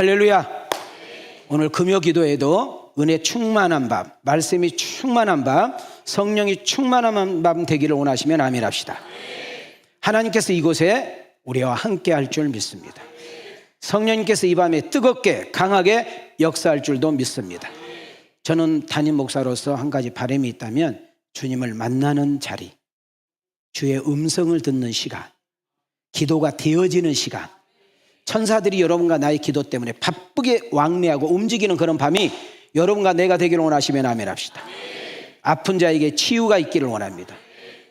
할렐루야. 오늘 금요 기도에도 은혜 충만한 밤, 말씀이 충만한 밤, 성령이 충만한 밤 되기를 원하시면 아멘 합시다. 하나님께서 이곳에 우리와 함께 할 줄 믿습니다. 성령님께서 이 밤에 뜨겁게 강하게 역사할 줄도 믿습니다. 저는 담임 목사로서 한 가지 바람이 있다면 주님을 만나는 자리, 주의 음성을 듣는 시간, 기도가 되어지는 시간, 천사들이 여러분과 나의 기도 때문에 바쁘게 왕래하고 움직이는 그런 밤이 여러분과 내가 되기를 원하시면 아멘 합시다. 아픈 자에게 치유가 있기를 원합니다.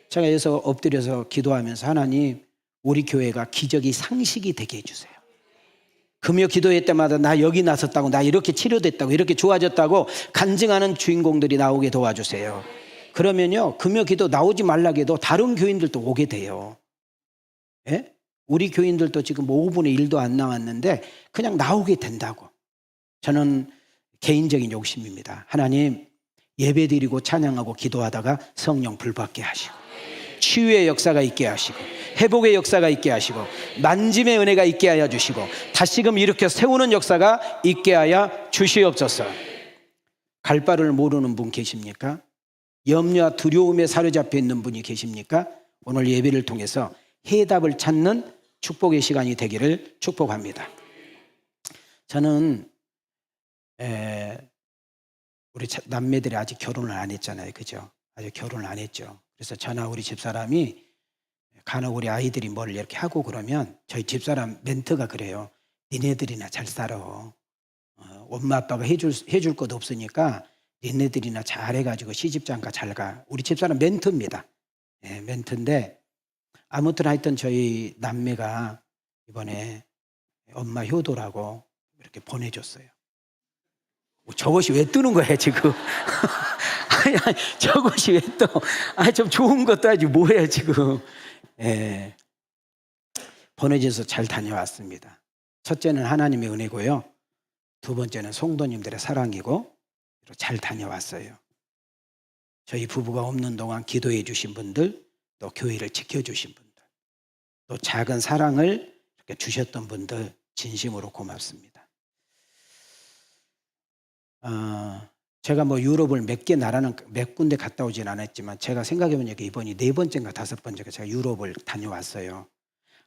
제가 여기서 엎드려서 기도하면서 하나님, 우리 교회가 기적이 상식이 되게 해주세요. 금요 기도회 때마다 나 여기 나섰다고, 나 이렇게 치료됐다고, 이렇게 좋아졌다고 간증하는 주인공들이 나오게 도와주세요. 그러면요, 금요 기도 나오지 말라고 해도 다른 교인들도 오게 돼요. 예? 우리 교인들도 지금 5분의 1도 안 나왔는데 그냥 나오게 된다고. 저는 개인적인 욕심입니다. 하나님, 예배드리고 찬양하고 기도하다가 성령 불받게 하시고, 치유의 역사가 있게 하시고, 회복의 역사가 있게 하시고, 만짐의 은혜가 있게 하여 주시고, 다시금 일으켜 세우는 역사가 있게 하여 주시옵소서. 갈 바를 모르는 분 계십니까? 염려와 두려움에 사로잡혀 있는 분이 계십니까? 오늘 예배를 통해서 해답을 찾는 축복의 시간이 되기를 축복합니다. 저는 우리 남매들이 아직 결혼을 안 했잖아요. 그죠? 아직 결혼을 안 했죠. 그래서 저나 우리 집사람이 간혹 우리 아이들이 뭘 이렇게 하고 그러면 저희 집사람 멘트가 그래요. 니네들이나 잘 살아. 엄마 아빠가 해줄 것도 없으니까 니네들이나 잘해가지고 시집장가 잘 가. 우리 집사람 멘트입니다. 네, 멘트인데 아무튼 하여튼 저희 남매가 이번에 엄마 효도라고 이렇게 보내줬어요. 저것이 왜 뜨는 거야 지금? 아니, 저것이 왜 떠? 좀 좋은 것도 아주 뭐야 지금? 예. 보내줘서 잘 다녀왔습니다. 첫째는 하나님의 은혜고요. 두 번째는 성도님들의 사랑이고 잘 다녀왔어요. 저희 부부가 없는 동안 기도해 주신 분들, 또 교회를 지켜주신 분들, 또 작은 사랑을 이렇게 주셨던 분들 진심으로 고맙습니다. 제가 뭐 유럽을 몇 군데 갔다 오진 않았지만 제가 생각해보니까 이번이 4번째인가 5번째가 제가 유럽을 다녀왔어요.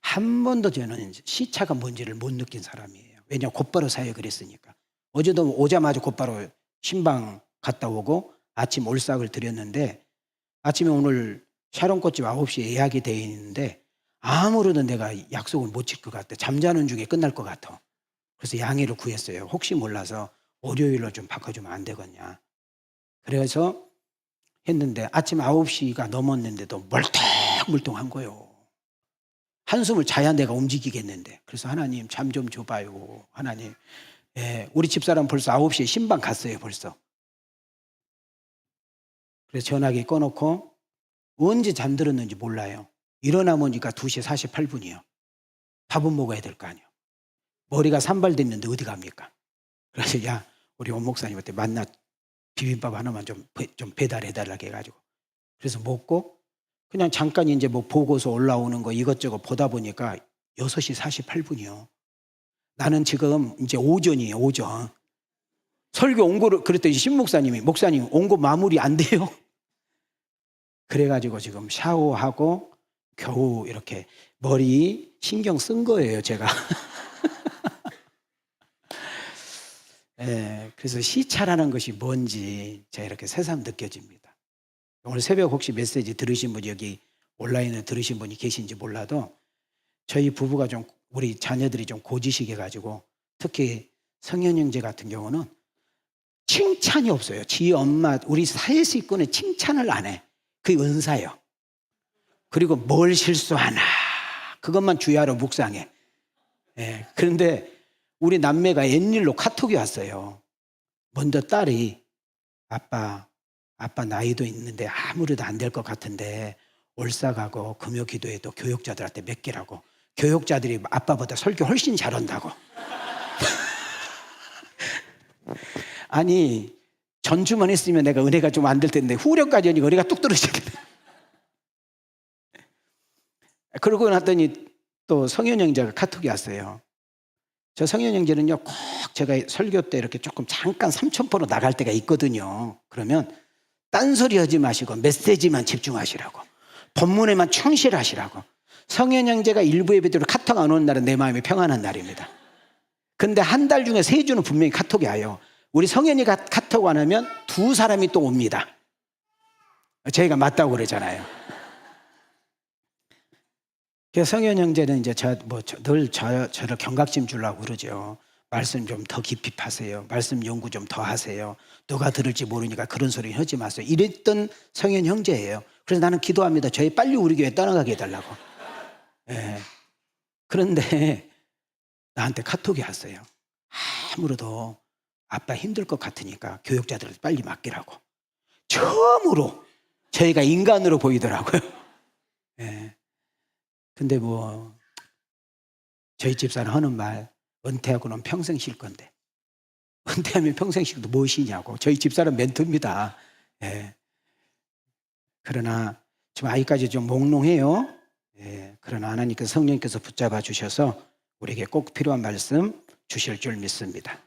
한 번도 저는 시차가 뭔지를 못 느낀 사람이에요. 왜냐하면 곧바로 사역을 했으니까. 어제도 오자마자 곧바로 신방 갔다 오고 아침 올싹을 드렸는데, 아침에 오늘 샤론꽃집 9시에 예약이 되어 있는데 아무래도 내가 약속을 못 지킬 것 같아. 잠자는 중에 끝날 것 같아. 그래서 양해를 구했어요. 혹시 몰라서 월요일로 좀 바꿔주면 안 되겠냐. 그래서 했는데 아침 9시가 넘었는데도 멀뚱멀뚱한 거예요. 한숨을 자야 내가 움직이겠는데. 그래서 하나님 잠 좀 줘봐요. 하나님. 예, 우리 집사람 벌써 9시에 신방 갔어요. 벌써. 그래서 전화기 꺼놓고 언제 잠들었는지 몰라요. 일어나 보니까 2시 48분이요. 밥은 먹어야 될 거 아니에요. 머리가 산발됐는데 어디 갑니까? 그래서 야, 우리 원 목사님한테 만나 비빔밥 하나만 좀 배달해달라고 해가지고. 그래서 먹고 그냥 잠깐 이제 뭐 보고서 올라오는 거 이것저것 보다 보니까 6시 48분이요. 나는 지금 이제 오전이에요, 오전. 설교 온 거를 그랬더니 목사님 온 거 마무리 안 돼요. 그래가지고 지금 샤워하고 겨우 이렇게 머리 신경 쓴 거예요, 제가. 예, 그래서 시차라는 것이 뭔지 제가 이렇게 새삼 느껴집니다. 오늘 새벽 혹시 메시지 들으신 분이 여기 온라인에 들으신 분이 계신지 몰라도 저희 부부가 좀, 우리 자녀들이 좀 고지식해가지고 특히 성현 형제 같은 경우는 칭찬이 없어요. 지 엄마, 우리 사회식구는 칭찬을 안 해. 그게 은사예요. 그리고 뭘 실수하나 그것만 주의하러 묵상해. 예, 그런데 우리 남매가 웬일로 카톡이 왔어요. 먼저 딸이 아빠 나이도 있는데 아무래도 안 될 것 같은데 올싹하고 금요 기도에도 교육자들한테 맡기라고. 교육자들이 아빠보다 설교 훨씬 잘한다고. 아니 전주만 했으면 내가 은혜가 좀 안 될 텐데 후렴까지 하니까 은혜가 뚝 떨어지겠네. 그러고 났더니 또 성현 형제가 카톡이 왔어요. 저 성현 형제는요, 꼭 제가 설교 때 이렇게 조금 잠깐 삼천포로 나갈 때가 있거든요. 그러면 딴소리 하지 마시고 메시지만 집중하시라고, 본문에만 충실하시라고. 성현 형제가 일부 예배대로 카톡 안 오는 날은 내 마음이 평안한 날입니다. 근데 한 달 중에 3주는 분명히 카톡이 와요. 우리 성현이가 카톡 안 하면 2사람이 또 옵니다. 저희가 맞다고 그러잖아요. 그래서 성현 형제는 이제 늘 저를 경각심 주려고 그러죠. 말씀 좀 더 깊이 파세요. 말씀 연구 좀 더 하세요. 누가 들을지 모르니까 그런 소리 하지 마세요. 이랬던 성현 형제예요. 그래서 나는 기도합니다. 저희 빨리 우리 교회 떠나가게 해달라고. 네. 그런데 나한테 카톡이 왔어요. 아무래도 아빠 힘들 것 같으니까 교육자들한테 빨리 맡기라고. 처음으로 저희가 인간으로 보이더라고요. 네. 근데 저희 집사는 하는 말, 은퇴하고는 평생 쉴 건데, 은퇴하면 평생 쉴도 무엇이냐고. 저희 집사는 멘토입니다. 예. 그러나 지금 아이까지 좀 몽롱해요. 예. 그러나 하나님께서, 성령께서 붙잡아 주셔서 우리에게 꼭 필요한 말씀 주실 줄 믿습니다.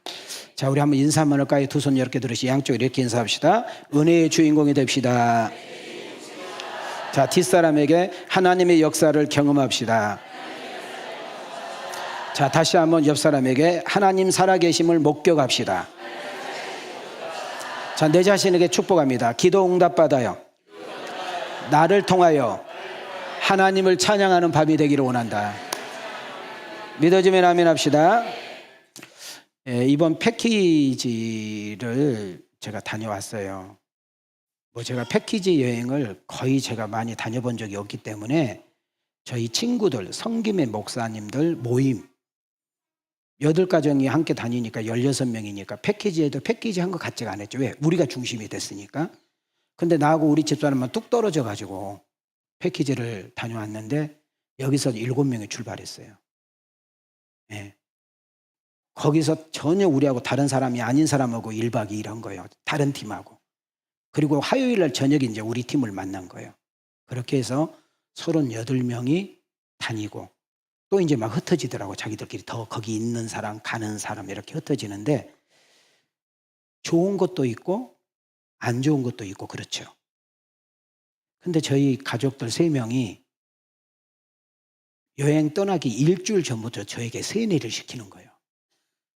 자, 우리 한번 인사 한번 할까요? 두 손 이렇게 들으시, 양쪽 이렇게 인사합시다. 은혜의 주인공이 됩시다. 자, 뒷사람에게 하나님의 역사를 경험합시다. 자, 다시 한번 옆사람에게 하나님 살아계심을 목격합시다. 자, 내 자신에게 축복합니다. 기도 응답받아요. 나를 통하여 하나님을 찬양하는 밤이 되기를 원한다. 믿어지면 아멘 합시다. 예, 이번 패키지를 제가 다녀왔어요. 제가 패키지 여행을 거의 제가 많이 다녀본 적이 없기 때문에 저희 친구들, 성김의 목사님들 모임 8가정이 함께 다니니까 16명이니까 패키지에도 패키지 한 것 같지가 않았죠. 왜? 우리가 중심이 됐으니까. 근데 나하고 우리 집사람만 뚝 떨어져 가지고 패키지를 다녀왔는데 여기서 7명이 출발했어요. 네. 거기서 전혀 우리하고 다른 사람이 아닌 사람하고 1박 2일 한 거예요. 다른 팀하고. 그리고 화요일 날 저녁에 이제 우리 팀을 만난 거예요. 그렇게 해서 38명이 다니고 또 이제 막 흩어지더라고. 자기들끼리 더 거기 있는 사람, 가는 사람 이렇게 흩어지는데 좋은 것도 있고 안 좋은 것도 있고 그렇죠. 근데 저희 가족들 3명이 여행 떠나기 일주일 전부터 저에게 세뇌를 시키는 거예요.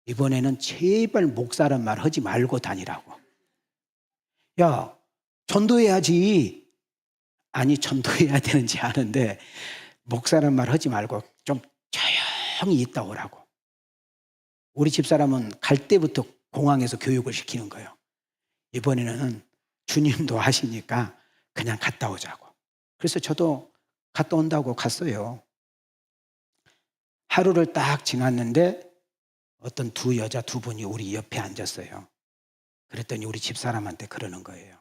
이번에는 제발 목사란 말 하지 말고 다니라고. 야, 전도해야지. 아니, 전도해야 되는지 아는데 목사란 말 하지 말고 좀 조용히 있다 오라고. 우리 집사람은 갈 때부터 공항에서 교육을 시키는 거예요. 이번에는 주님도 하시니까 그냥 갔다 오자고. 그래서 저도 갔다 온다고 갔어요. 하루를 딱 지났는데 어떤 여자 2분이 우리 옆에 앉았어요. 그랬더니 우리 집사람한테 그러는 거예요.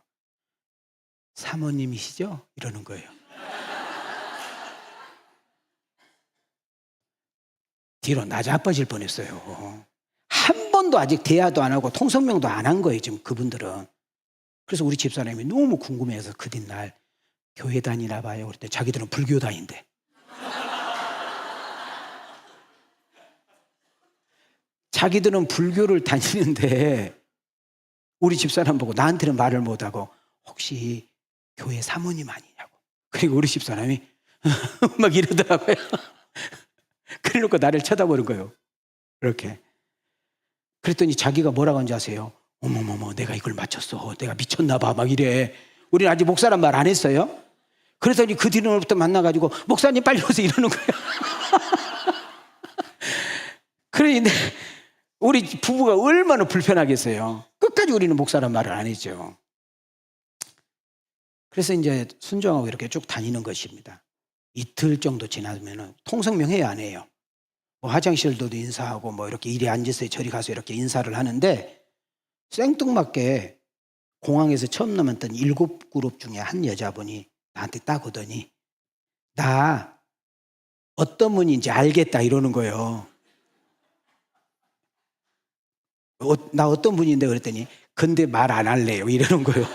사모님이시죠? 이러는 거예요. 뒤로 나자빠질 뻔했어요. 한 번도 아직 대화도 안 하고 통성명도 안 한 거예요, 지금 그분들은. 그래서 우리 집사람이 너무 궁금해서 그 뒷날 교회 다니나 봐요. 그랬더니 자기들은 불교 다닌대. 자기들은 불교를 다니는데 우리 집사람 보고 나한테는 말을 못하고 혹시 교회 사모님 아니냐고. 그리고 우리 집사람이 막 이러더라고요. 그래놓고 나를 쳐다보는 거예요. 이렇게. 그랬더니 자기가 뭐라고 하는지 아세요? 어머머머, 내가 이걸 맞췄어. 내가 미쳤나 봐. 막 이래. 우리는 아직 목사란 말 안 했어요. 그랬더니 그 뒤로부터 만나가지고 목사님 빨리 오세요 이러는 거예요. 그런데 우리 부부가 얼마나 불편하겠어요. 끝까지 우리는 목사란 말을 안 했죠. 그래서 이제 순종하고 이렇게 쭉 다니는 것입니다. 이틀 정도 지나면 통성명 해야 안 해요. 화장실도 인사하고 이렇게 이리 앉으세요 저리 가서 이렇게 인사를 하는데 생뚱맞게 공항에서 처음 남았던 7그룹 중에 한 여자분이 나한테 딱 오더니 나 어떤 분인지 알겠다 이러는 거예요. 나 어떤 분인데 그랬더니 근데 말 안 할래요 이러는 거예요.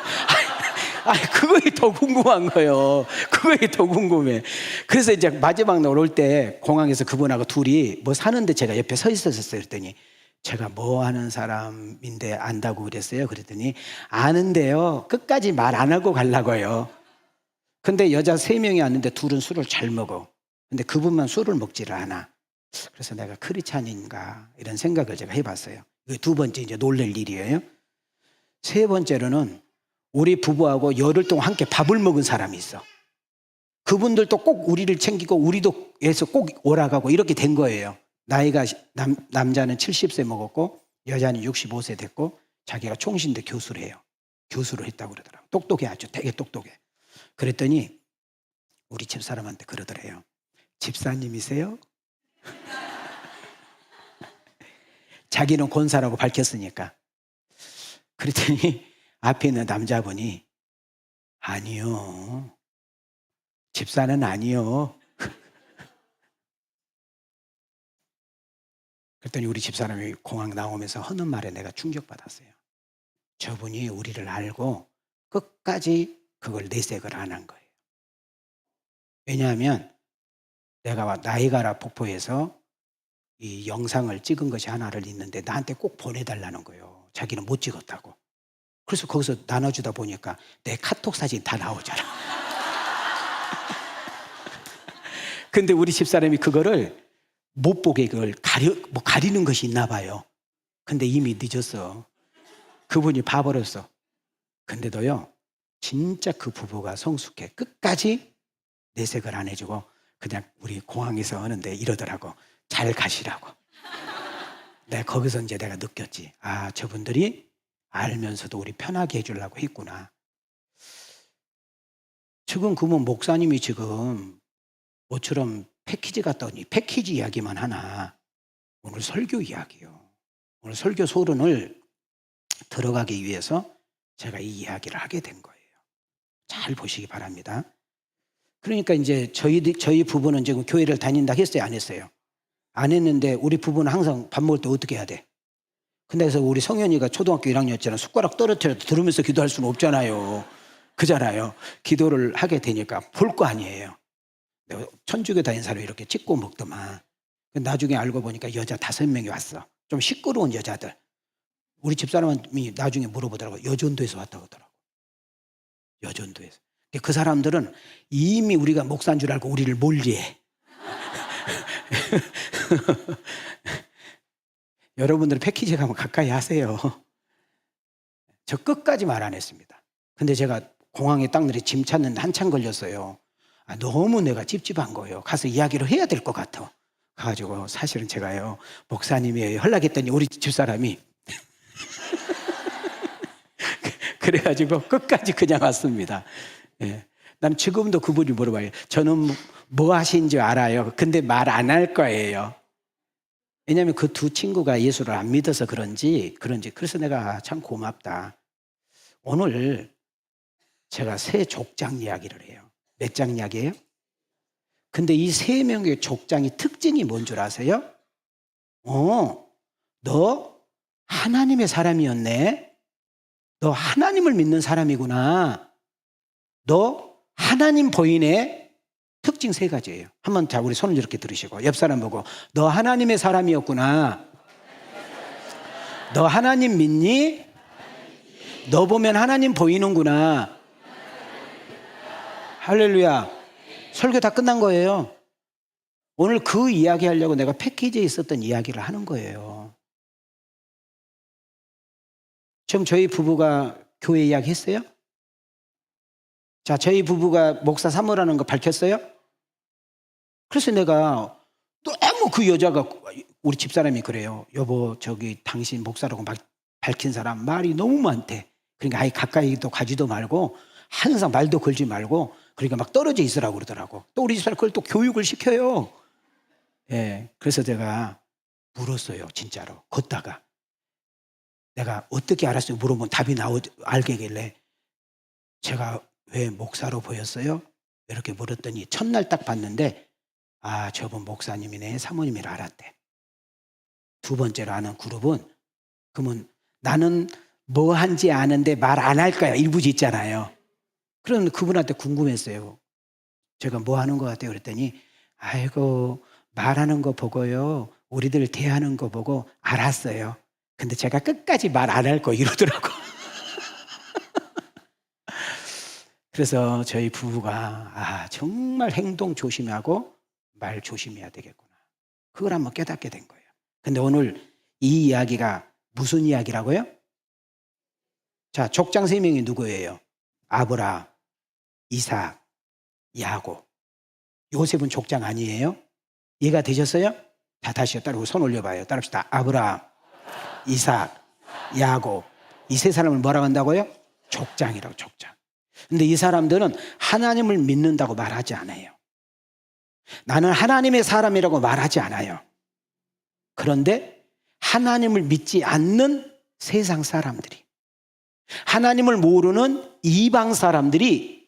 아니, 그거에 더 궁금한 거예요. 그거에 더 궁금해. 그래서 이제 마지막 날 올 때 공항에서 그분하고 둘이 뭐 사는데 제가 옆에 서 있었어요. 그랬더니 제가 뭐 하는 사람인데 안다고 그랬어요. 그랬더니 아는데요. 끝까지 말 안 하고 가려고요. 근데 여자 3명이 왔는데 둘은 술을 잘 먹어. 근데 그분만 술을 먹지를 않아. 그래서 내가 크리스찬인가 이런 생각을 제가 해봤어요. 이게 두 번째 이제 놀랄 일이에요. 세 번째로는 우리 부부하고 열흘 동안 함께 밥을 먹은 사람이 있어. 그분들도 꼭 우리를 챙기고 우리도 해서 꼭 오라가고 이렇게 된 거예요. 나이가 남자는 70세 먹었고 여자는 65세 됐고 자기가 총신대 교수를 해요. 교수를 했다고 그러더라고요. 똑똑해, 아주 되게 똑똑해. 그랬더니 우리 집사람한테 그러더래요. 집사님이세요? 자기는 권사라고 밝혔으니까. 그랬더니 앞에 있는 남자분이 아니요. 집사는 아니요. 그랬더니 우리 집사람이 공항 나오면서 하는 말에 내가 충격받았어요. 저분이 우리를 알고 끝까지 그걸 내색을 안 한 거예요. 왜냐하면 내가 나이가라 폭포에서 이 영상을 찍은 것이 하나를 있는데 나한테 꼭 보내달라는 거예요. 자기는 못 찍었다고. 그래서 거기서 나눠주다 보니까 내 카톡 사진 다 나오잖아. 근데 우리 집사람이 그거를 못 보게 그걸 가리는 것이 있나 봐요. 근데 이미 늦었어. 그분이 봐버렸어. 근데도요, 진짜 그 부부가 성숙해. 끝까지 내색을 안 해주고 그냥 우리 공항에서 하는데 이러더라고. 잘 가시라고. 내가 거기서 이제 내가 느꼈지. 아, 저분들이 알면서도 우리 편하게 해주려고 했구나. 지금 그분 목사님이 지금 모처럼 패키지 갔더니 패키지 이야기만 하나. 오늘 설교 이야기요. 오늘 설교 소론을 들어가기 위해서 제가 이 이야기를 하게 된 거예요. 잘 보시기 바랍니다. 그러니까 이제 저희 부부는 지금 교회를 다닌다 했어요? 안 했어요? 안 했는데 우리 부부는 항상 밥 먹을 때 어떻게 해야 돼? 근데 그래서 우리 성현이가 초등학교 1학년이었잖아. 숟가락 떨어뜨려도 들으면서 기도할 수는 없잖아요. 그잖아요. 기도를 하게 되니까 볼 거 아니에요. 내가 천주교 다닌 사람이 이렇게 찍고 먹더만. 나중에 알고 보니까 여자 5명이 왔어. 좀 시끄러운 여자들. 우리 집사람이 나중에 물어보더라고. 여전도에서 왔다고 하더라고. 여전도에서. 그 사람들은 이미 우리가 목사인 줄 알고 우리를 몰리해. 여러분들 패키지 가면 가까이 하세요. 저 끝까지 말 안 했습니다. 근데 제가 공항에 딱 내리 짐 찾는데 한참 걸렸어요. 너무 내가 찝찝한 거예요. 가서 이야기를 해야 될 것 같아. 가가지고 사실은 제가요, 목사님이에요. 연락했더니 우리 집사람이 그래가지고 끝까지 그냥 왔습니다. 예. 난 지금도 그분이 물어봐요. 저는 뭐 하신지 알아요. 근데 말 안 할 거예요. 왜냐하면 그 두 친구가 예수를 안 믿어서 그런지. 그래서 내가 참 고맙다. 오늘 제가 새 족장 이야기를 해요. 몇 장 이야기예요? 근데 이 3명의 족장이 특징이 뭔 줄 아세요? 너 하나님의 사람이었네. 너 하나님을 믿는 사람이구나. 너 하나님 보이네. 특징 3가지예요. 한번 자, 우리 손을 이렇게 들으시고 옆 사람 보고 너 하나님의 사람이었구나. 너 하나님 믿니? 너 보면 하나님 보이는구나. 할렐루야. 설교 다 끝난 거예요. 오늘 그 이야기 하려고 내가 패키지에 있었던 이야기를 하는 거예요. 지금 저희 부부가 교회 이야기 했어요? 자, 저희 부부가 목사 사모라는 거 밝혔어요? 그래서 내가 너무 그 여자가, 우리 집사람이 그래요. 여보, 저기 당신 목사라고 밝힌 사람 말이 너무 많대. 그러니까 아예 가까이도 가지도 말고 항상 말도 걸지 말고 그러니까 막 떨어져 있으라고 그러더라고. 또 우리 집사람 그걸 또 교육을 시켜요. 예, 그래서 제가 물었어요. 진짜로. 걷다가. 내가 어떻게 알았어요? 물어보면 답이 알게길래 제가 왜 목사로 보였어요? 이렇게 물었더니 첫날 딱 봤는데 아, 저분 목사님이네, 사모님이라 알았대. 두 번째로 아는 그룹은 그러면 나는 뭐 한지 아는데 말 안 할 거야. 일부지 있잖아요. 그런데 그분한테 궁금했어요. 제가 뭐 하는 것 같아요? 그랬더니 아이고 말하는 거 보고요. 우리들 대하는 거 보고 알았어요. 근데 제가 끝까지 말 안 할 거 이러더라고. 그래서 저희 부부가 정말 행동 조심하고 말 조심해야 되겠구나. 그걸 한번 깨닫게 된 거예요. 근데 오늘 이 이야기가 무슨 이야기라고요? 자, 족장 3명이 누구예요? 아브라함, 이삭, 야곱. 요셉은 족장 아니에요? 이해가 되셨어요? 자, 다시요. 따라고 손 올려봐요. 따라합시다. 아브라함, 이삭, 야곱. 이 3사람을 뭐라고 한다고요? 족장이라고, 족장. 근데 이 사람들은 하나님을 믿는다고 말하지 않아요. 나는 하나님의 사람이라고 말하지 않아요. 그런데 하나님을 믿지 않는 세상 사람들이, 하나님을 모르는 이방 사람들이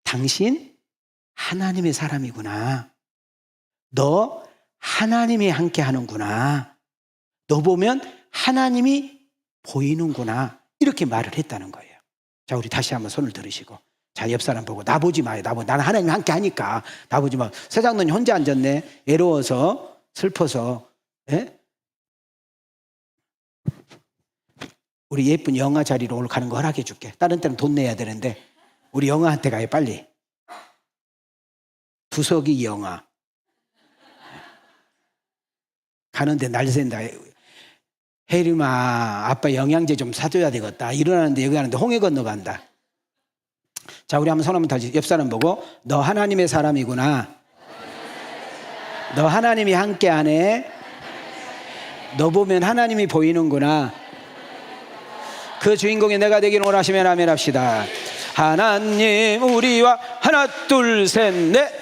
당신 하나님의 사람이구나. 너 하나님이 함께 하는구나. 너 보면 하나님이 보이는구나. 이렇게 말을 했다는 거예요. 자, 우리 다시 한번 손을 들으시고, 자, 옆 사람 보고 나 보지 마요. 나는 하나님 함께 하니까 나 보지 마. 세장로님 혼자 앉았네. 외로워서 슬퍼서. 예? 우리 예쁜 영아 자리로 오늘 가는 거 허락해 줄게. 다른 때는 돈 내야 되는데 우리 영아한테 가요. 빨리. 두석이 영아 가는데 날 샌다. 혜림아, 아빠 영양제 좀 사줘야 되겠다. 일어나는데 여기 가는데 홍해 건너간다. 자, 우리 한번 손 한번 다시 옆 사람 보고, 너 하나님의 사람이구나. 너 하나님이 함께 하네. 너 보면 하나님이 보이는구나. 그 주인공이 내가 되기를 원하시면 아멘 합시다. 하나님 우리와 하나 둘 셋 넷.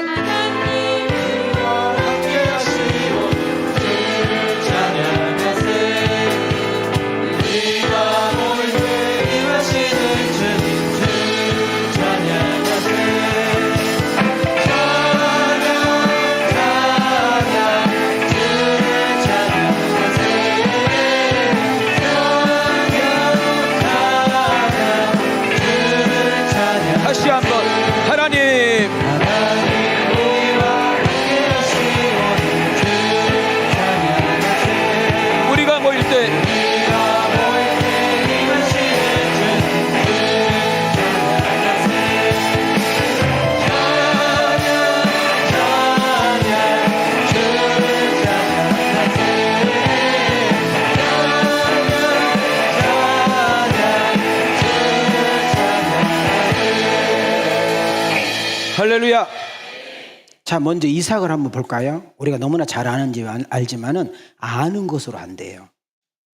다시 한번 하나님 우리가 모일 때 할렐루야. 자, 먼저 이삭을 한번 볼까요? 우리가 너무나 잘 아는지 알지만은 아는 것으로 안 돼요.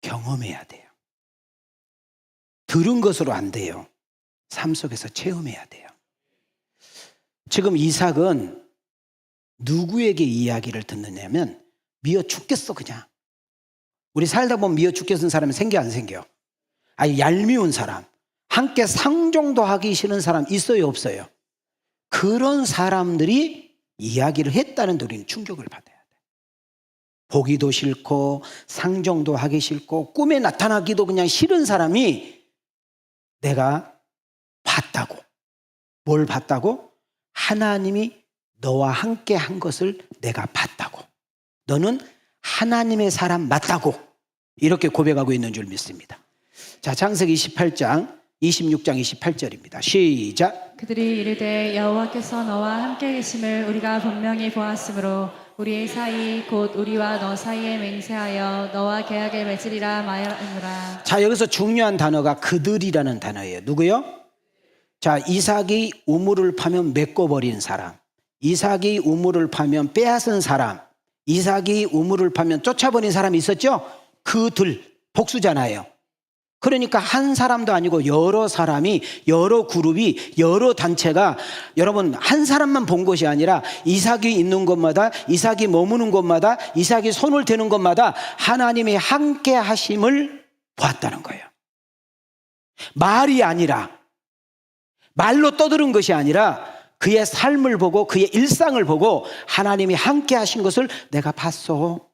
경험해야 돼요. 들은 것으로 안 돼요. 삶 속에서 체험해야 돼요. 지금 이삭은 누구에게 이야기를 듣느냐면 미어 죽겠어 그냥. 우리 살다 보면 미어 죽겠는 사람이 생겨 안 생겨? 아니 얄미운 사람, 함께 상종도 하기 싫은 사람 있어요 없어요? 그런 사람들이 이야기를 했다는 우리는 충격을 받아야 돼. 보기도 싫고 상종도 하기 싫고 꿈에 나타나기도 그냥 싫은 사람이 내가 봤다고. 뭘 봤다고? 하나님이 너와 함께 한 것을 내가 봤다고. 너는 하나님의 사람 맞다고. 이렇게 고백하고 있는 줄 믿습니다. 자, 창세기 28장 26장 28절입니다. 시작. 그들이 이르되 여호와께서 너와 함께 계심을 우리가 분명히 보았으므로 우리의 사이 곧 우리와 너 사이에 맹세하여 너와 계약을 맺으리라 말하노라. 자, 여기서 중요한 단어가 그들이라는 단어예요. 누구요? 자, 이삭이 우물을 파면 메꿔버린 사람, 이삭이 우물을 파면 빼앗은 사람, 이삭이 우물을 파면 쫓아버린 사람이 있었죠? 그들 복수잖아요. 그러니까 한 사람도 아니고 여러 사람이, 여러 그룹이, 여러 단체가, 여러분 한 사람만 본 것이 아니라 이삭이 있는 곳마다, 이삭이 머무는 곳마다, 이삭이 손을 대는 곳마다 하나님이 함께 하심을 보았다는 거예요. 말이 아니라, 말로 떠드는 것이 아니라 그의 삶을 보고 그의 일상을 보고 하나님이 함께 하신 것을 내가 봤어.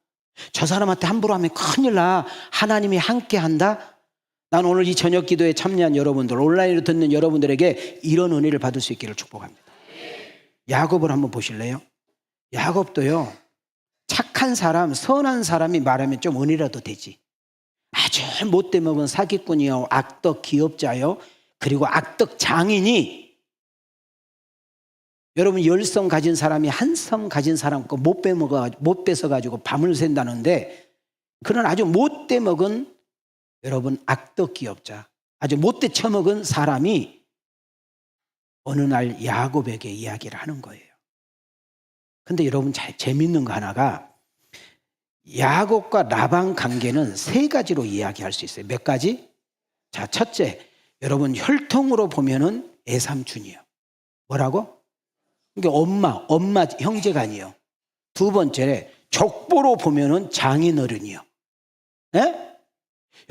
저 사람한테 함부로 하면 큰일 나. 하나님이 함께 한다. 난 오늘 이 저녁 기도에 참여한 여러분들, 온라인으로 듣는 여러분들에게 이런 은혜를 받을 수 있기를 축복합니다. 야곱을 한번 보실래요? 야곱도요, 착한 사람, 선한 사람이 말하면 좀 은혜라도 되지. 아주 못돼 먹은 사기꾼이요, 악덕 기업자요, 그리고 악덕 장인이, 여러분 10성 가진 사람이 한 성 가진 사람 거 못 뺏어가지고 밤을 샌다는데, 그런 아주 못돼 먹은 여러분 악덕 기업자, 아주 못돼 처먹은 사람이 어느 날 야곱에게 이야기를 하는 거예요. 근데 여러분 재밌는 거 하나가, 야곱과 라반 관계는 3가지로 이야기할 수 있어요. 몇 가지? 자, 첫째, 여러분 혈통으로 보면은 애삼촌이요. 뭐라고? 그러니까 엄마 형제가 아니에요. 두 번째, 족보로 보면은 장인어른이요. 예?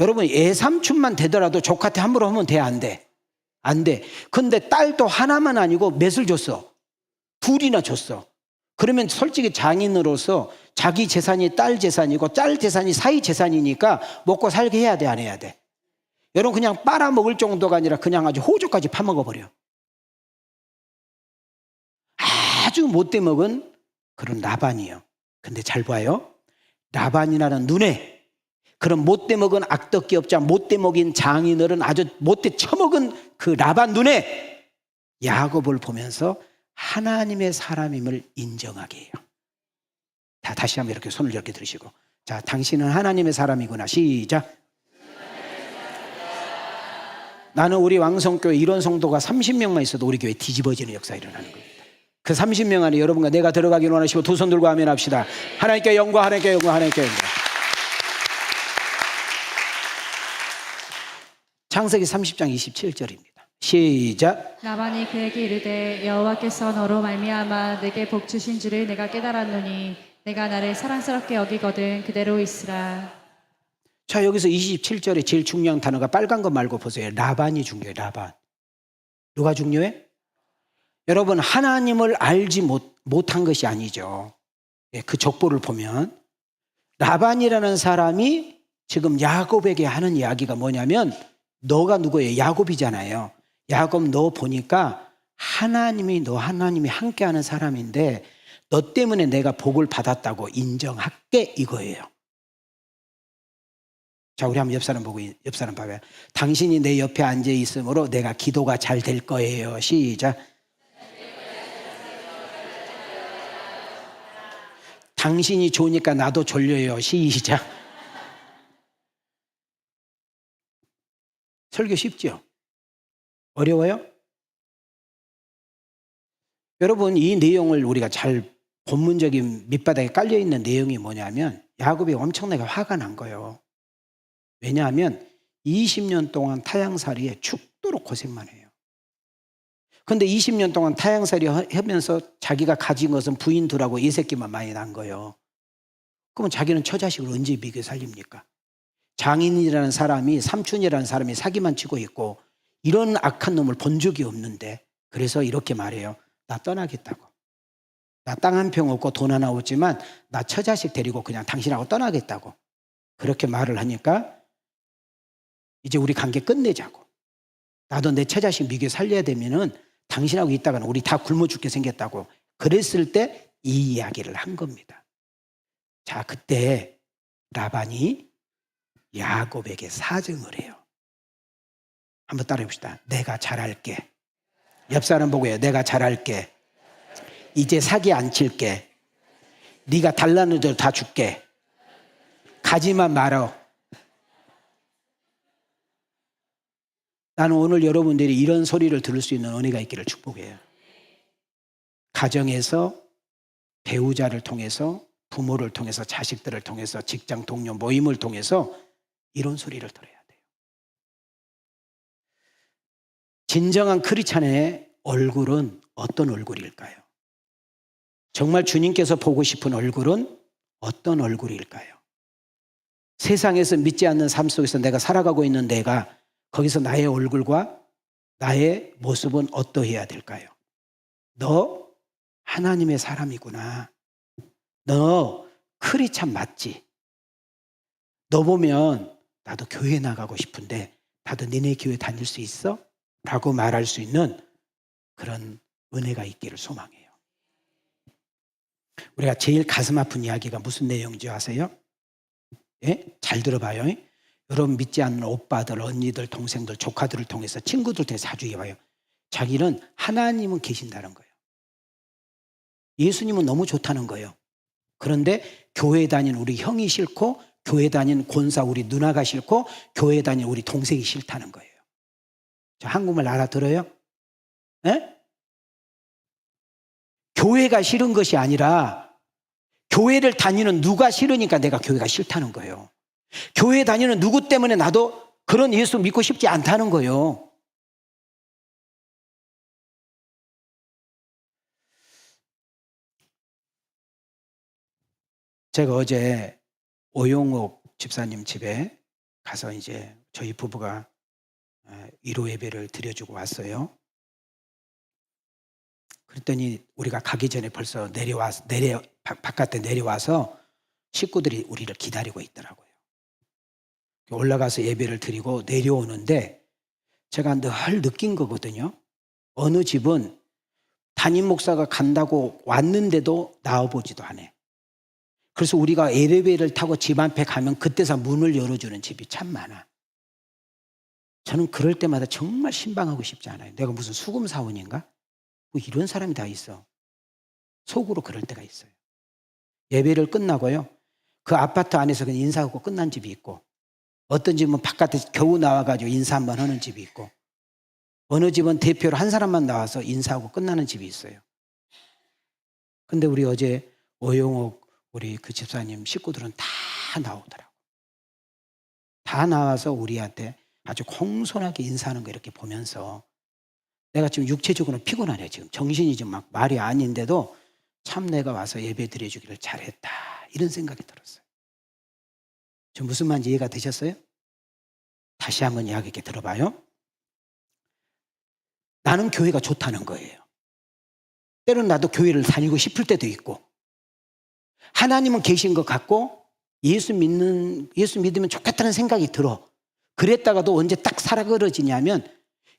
여러분 애삼촌만 되더라도 조카한테 함부로 하면 돼, 안 돼? 안 돼. 근데 딸도 하나만 아니고 몇을 줬어? 2이나 줬어. 그러면 솔직히 장인으로서 자기 재산이 딸 재산이고 딸 재산이 사위 재산이니까 먹고 살게 해야 돼, 안 해야 돼? 여러분 그냥 빨아먹을 정도가 아니라 그냥 아주 호주까지 파먹어버려. 아주 못돼 먹은 그런 라반이요. 근데 잘 봐요. 라반이라는 눈에 그런 못돼 먹은 악덕 기업자, 못돼 먹인 장인어른, 아주 못돼 처먹은 그 라반 눈에 야곱을 보면서 하나님의 사람임을 인정하게 해요. 다시 한번 이렇게 손을 이렇게 들으시고, 자, 당신은 하나님의 사람이구나. 시작. 나는 우리 왕성교회 이런 성도가 30명만 있어도 우리 교회 뒤집어지는 역사가 일어나는 겁니다. 그 30명 안에 여러분과 내가 들어가기를 원하시고 두 손 들고 아멘 합시다. 하나님께 영광, 하나님께 영광, 하나님께 영광. 창세기 30장 27절입니다. 시작. 라반이 그에게 이르되 여호와께서 너로 말미암아 내게 복 주신 줄을 내가 깨달았노니 내가 나를 사랑스럽게 여기거든 그대로 있으라. 자, 여기서 27절에 제일 중요한 단어가 빨간 거 말고 보세요. 라반이 중요해요. 라반. 누가 중요해? 여러분 하나님을 알지 못한 것이 아니죠. 그 족보를 보면 라반이라는 사람이 지금 야곱에게 하는 이야기가 뭐냐면, 너가 누구예요? 야곱이잖아요. 야곱, 너 보니까 하나님이 함께하는 사람인데 너 때문에 내가 복을 받았다고 인정할게, 이거예요. 자, 우리 한번 옆 사람 보고 옆 사람 봐봐요. 당신이 내 옆에 앉아 있으므로 내가 기도가 잘 될 거예요. 시작. 당신이 좋으니까 나도 졸려요. 시작. 설교 쉽죠? 어려워요? 여러분 이 내용을 우리가 잘 본문적인 밑바닥에 깔려있는 내용이 뭐냐면, 야곱이 엄청나게 화가 난 거예요. 왜냐하면 20년 동안 타향살이에 죽도록 고생만 해요. 근데 20년 동안 타향살이 하면서 자기가 가진 것은 부인들하고 이 새끼만 많이 난 거예요. 그러면 자기는 처자식을 언제 미겨 살립니까? 장인이라는 사람이, 삼촌이라는 사람이 사기만 치고 있고 이런 악한 놈을 본 적이 없는데, 그래서 이렇게 말해요. 나 떠나겠다고. 나 땅 한 평 없고 돈 하나 없지만 나 처자식 데리고 그냥 당신하고 떠나겠다고. 그렇게 말을 하니까 이제 우리 관계 끝내자고. 나도 내 처자식 미겨 살려야 되면은 당신하고 있다가는 우리 다 굶어 죽게 생겼다고. 그랬을 때 이 이야기를 한 겁니다. 자, 그때 라반이 야곱에게 사정을 해요. 한번 따라해 봅시다. 내가 잘할게. 옆 사람 보고 해요. 내가 잘할게. 이제 사기 안 칠게. 네가 달라는 대로 다 줄게. 가지만 말어. 나는 오늘 여러분들이 이런 소리를 들을 수 있는 은혜가 있기를 축복해요. 가정에서 배우자를 통해서, 부모를 통해서, 자식들을 통해서, 직장 동료 모임을 통해서 이런 소리를 들어야 돼요. 진정한 크리스찬의 얼굴은 어떤 얼굴일까요? 정말 주님께서 보고 싶은 얼굴은 어떤 얼굴일까요? 세상에서 믿지 않는 삶 속에서 내가 살아가고 있는 내가, 거기서 나의 얼굴과 나의 모습은 어떠해야 될까요? 너 하나님의 사람이구나. 너 크리스찬 맞지? 너 보면 나도 교회 나가고 싶은데 나도 니네 교회 다닐 수 있어? 라고 말할 수 있는 그런 은혜가 있기를 소망해요. 우리가 제일 가슴 아픈 이야기가 무슨 내용인지 아세요? 예? 잘 들어봐요. 여러분 믿지 않는 오빠들, 언니들, 동생들, 조카들을 통해서 친구들 통해서 자주 얘기해요. 자기는 하나님은 계신다는 거예요. 예수님은 너무 좋다는 거예요. 그런데 교회 다니는 우리 형이 싫고 교회 다니는 권사 우리 누나가 싫고 교회 다니는 우리 동생이 싫다는 거예요. 저 한국말 알아들어요? 예? 교회가 싫은 것이 아니라 교회를 다니는 누가 싫으니까 내가 교회가 싫다는 거예요. 교회 다니는 누구 때문에 나도 그런 예수 믿고 싶지 않다는 거예요. 제가 어제 오용옥 집사님 집에 가서 이제 저희 부부가 위로 예배를 드려주고 왔어요. 그랬더니 우리가 가기 전에 벌써 바깥에 내려와서 식구들이 우리를 기다리고 있더라고요. 올라가서 예배를 드리고 내려오는데 제가 늘 느낀 거거든요. 어느 집은 담임 목사가 간다고 왔는데도 나와보지도 않아. 그래서 우리가 엘리베이터를 타고 집 앞에 가면 그때서 문을 열어주는 집이 참 많아. 저는 그럴 때마다 정말 신방하고 싶지 않아요. 내가 무슨 수금 사원인가? 뭐 이런 사람이 다 있어. 속으로 그럴 때가 있어요. 예배를 끝나고요. 그 아파트 안에서 그냥 인사하고 끝난 집이 있고 어떤 집은 바깥에 겨우 나와가지고 인사 한번 하는 집이 있고 어느 집은 대표로 한 사람만 나와서 인사하고 끝나는 집이 있어요. 근데 우리 어제 오용옥 우리 그 집사님 식구들은 다 나오더라고. 다 나와서 우리한테 아주 공손하게 인사하는 거 이렇게 보면서 내가 지금 육체적으로 피곤하네. 지금 정신이 좀 막 말이 아닌데도 참 내가 와서 예배 드려주기를 잘했다. 이런 생각이 들었어요. 저 무슨 말인지 이해가 되셨어요? 다시 한번 이야기하게 들어봐요. 나는 교회가 좋다는 거예요. 때로는 나도 교회를 다니고 싶을 때도 있고 하나님은 계신 것 같고 예수 믿으면 좋겠다는 생각이 들어. 그랬다가도 언제 딱 사라그러지냐면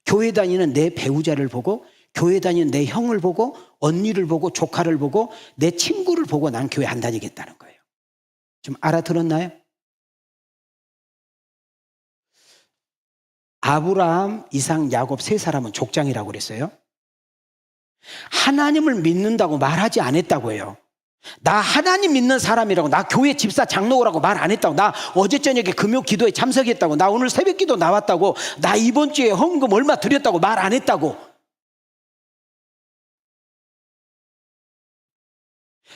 교회 다니는 내 배우자를 보고 교회 다니는 내 형을 보고 언니를 보고 조카를 보고 내 친구를 보고 난 교회 안 다니겠다는 거예요. 좀 알아들었나요? 아브라함, 이삭, 야곱 세 사람은 족장이라고 그랬어요. 하나님을 믿는다고 말하지 않았다고 해요. 나 하나님 믿는 사람이라고, 나 교회 집사 장로라고 말 안 했다고, 나 어제 저녁에 금요 기도에 참석했다고, 나 오늘 새벽 기도 나왔다고, 나 이번 주에 헌금 얼마 드렸다고 말 안 했다고.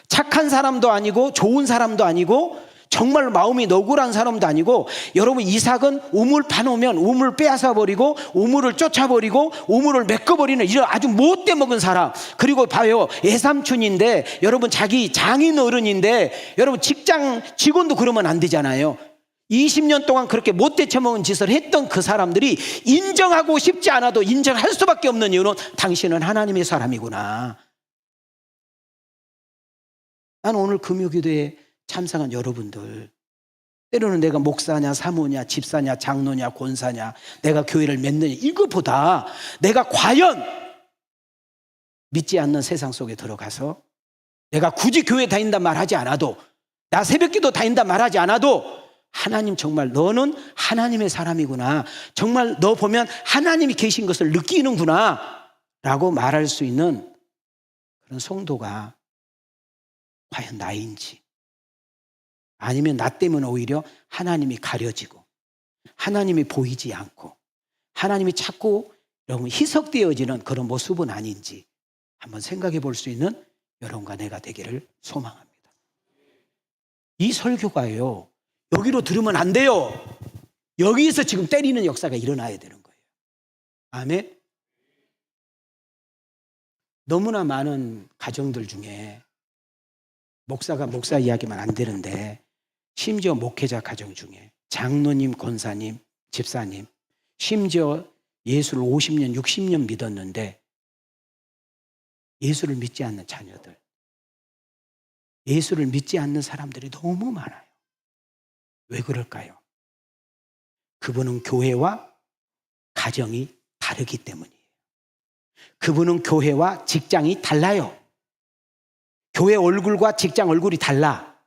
착한 사람도 아니고 좋은 사람도 아니고 정말 마음이 너굴한 사람도 아니고, 여러분 이삭은 우물 파놓으면 우물 빼앗아 버리고 우물을 쫓아버리고 우물을 메꿔버리는 이런 아주 못돼 먹은 사람. 그리고 봐요, 애삼촌인데 여러분 자기 장인 어른인데 여러분 직장 직원도 그러면 안 되잖아요. 20년 동안 그렇게 못돼 처먹은 짓을 했던 그 사람들이 인정하고 싶지 않아도 인정할 수밖에 없는 이유는 당신은 하나님의 사람이구나. 나는 오늘 금요기도에 참석한 여러분들, 때로는 내가 목사냐 사모냐 집사냐 장로냐 권사냐 내가 교회를 맺느냐 이것보다 내가 과연 믿지 않는 세상 속에 들어가서 내가 굳이 교회 다닌다 말하지 않아도, 나 새벽기도 다닌다 말하지 않아도 하나님 정말 너는 하나님의 사람이구나, 정말 너 보면 하나님이 계신 것을 느끼는구나 라고 말할 수 있는 그런 성도가 과연 나인지, 아니면 나 때문에 오히려 하나님이 가려지고 하나님이 보이지 않고 하나님이 자꾸 여러분 희석되어지는 그런 모습은 아닌지 한번 생각해 볼 수 있는 여러분과 내가 되기를 소망합니다. 이 설교가요, 여기로 들으면 안 돼요. 여기에서 지금 때리는 역사가 일어나야 되는 거예요. 아멘. 너무나 많은 가정들 중에 목사가 목사 이야기만 안 되는데, 심지어 목회자 가정 중에 장로님, 권사님, 집사님, 심지어 예수를 50년, 60년 믿었는데 예수를 믿지 않는 자녀들, 예수를 믿지 않는 사람들이 너무 많아요. 왜 그럴까요? 그분은 교회와 가정이 다르기 때문이에요. 그분은 교회와 직장이 달라요. 교회 얼굴과 직장 얼굴이 달라.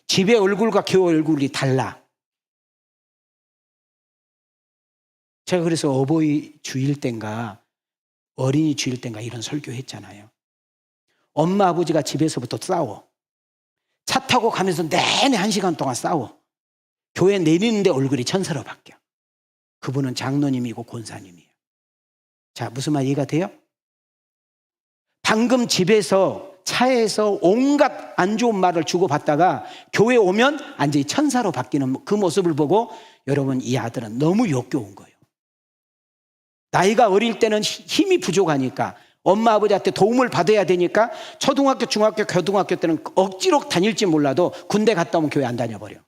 집의 얼굴과 교회 얼굴이 달라. 제가 그래서 어버이 주일 땐가 어린이 주일 땐가 이런 설교했잖아요. 엄마 아버지가 집에서부터 싸워. 차 타고 가면서 내내 1시간 동안 싸워. 교회 내리는데 얼굴이 천사로 바뀌어. 그분은 장로님이고 권사님이에요. 자, 무슨 말 이해가 돼요? 방금 집에서 차에서 온갖 안 좋은 말을 주고받다가 교회 오면 완전히 천사로 바뀌는 그 모습을 보고 여러분, 이 아들은 너무 역겨운 거예요. 나이가 어릴 때는 힘이 부족하니까 엄마 아버지한테 도움을 받아야 되니까 초등학교, 중학교, 고등학교 때는 억지로 다닐지 몰라도 군대 갔다 오면 교회 안 다녀버려.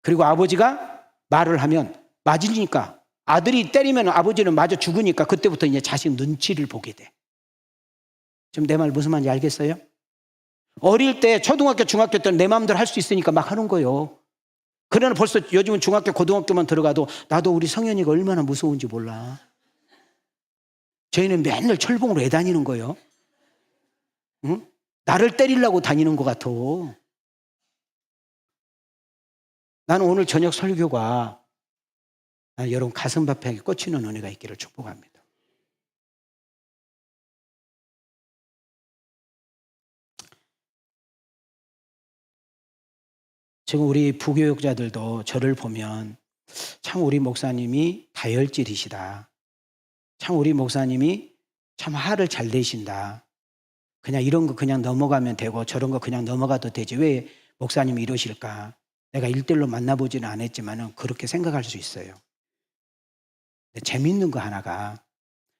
그리고 아버지가 말을 하면 맞으니까 아들이 때리면 아버지는 맞아 죽으니까 그때부터 이제 자식 눈치를 보게 돼. 지금 내 말 무슨 말인지 알겠어요? 어릴 때 초등학교, 중학교 때는 내 마음대로 할 수 있으니까 막 하는 거예요. 그러나 벌써 요즘은 중학교, 고등학교만 들어가도 나도 우리 성현이가 얼마나 무서운지 몰라. 저희는 맨날 철봉으로 애 다니는 거예요. 응? 나를 때리려고 다니는 것 같아. 나는 오늘 저녁 설교가 여러분 가슴팍에 꽂히는 은혜가 있기를 축복합니다. 지금 우리 부교육자들도 저를 보면 참 우리 목사님이 다혈질이시다. 참 우리 목사님이 참 화를 잘 내신다. 그냥 이런 거 그냥 넘어가면 되고 저런 거 그냥 넘어가도 되지 왜 목사님이 이러실까. 내가 일대일로 만나보지는 않았지만 그렇게 생각할 수 있어요. 근데 재밌는 거 하나가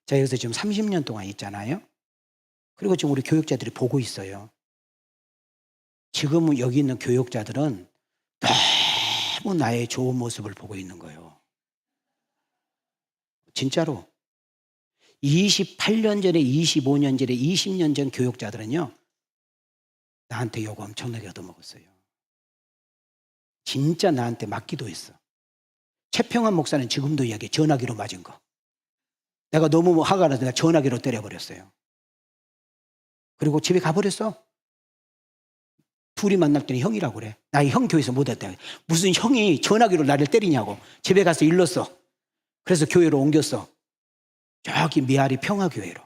제가 여기서 지금 30년 동안 있잖아요. 그리고 지금 우리 교육자들이 보고 있어요. 지금 여기 있는 교육자들은 너무 나의 좋은 모습을 보고 있는 거예요. 진짜로. 28년 전에, 25년 전에, 20년 전 교육자들은요, 나한테 욕 엄청나게 얻어먹었어요. 진짜 나한테 맞기도 했어. 최평환 목사는 지금도 이야기해. 전화기로 맞은 거. 내가 너무 화가 나서 내가 전화기로 때려버렸어요. 그리고 집에 가버렸어. 둘이 만날 때는 형이라고 그래. 나 형 교회에서 못 했다. 무슨 형이 전화기로 나를 때리냐고. 집에 가서 일렀어. 그래서 교회로 옮겼어. 저기 미아리 평화교회로.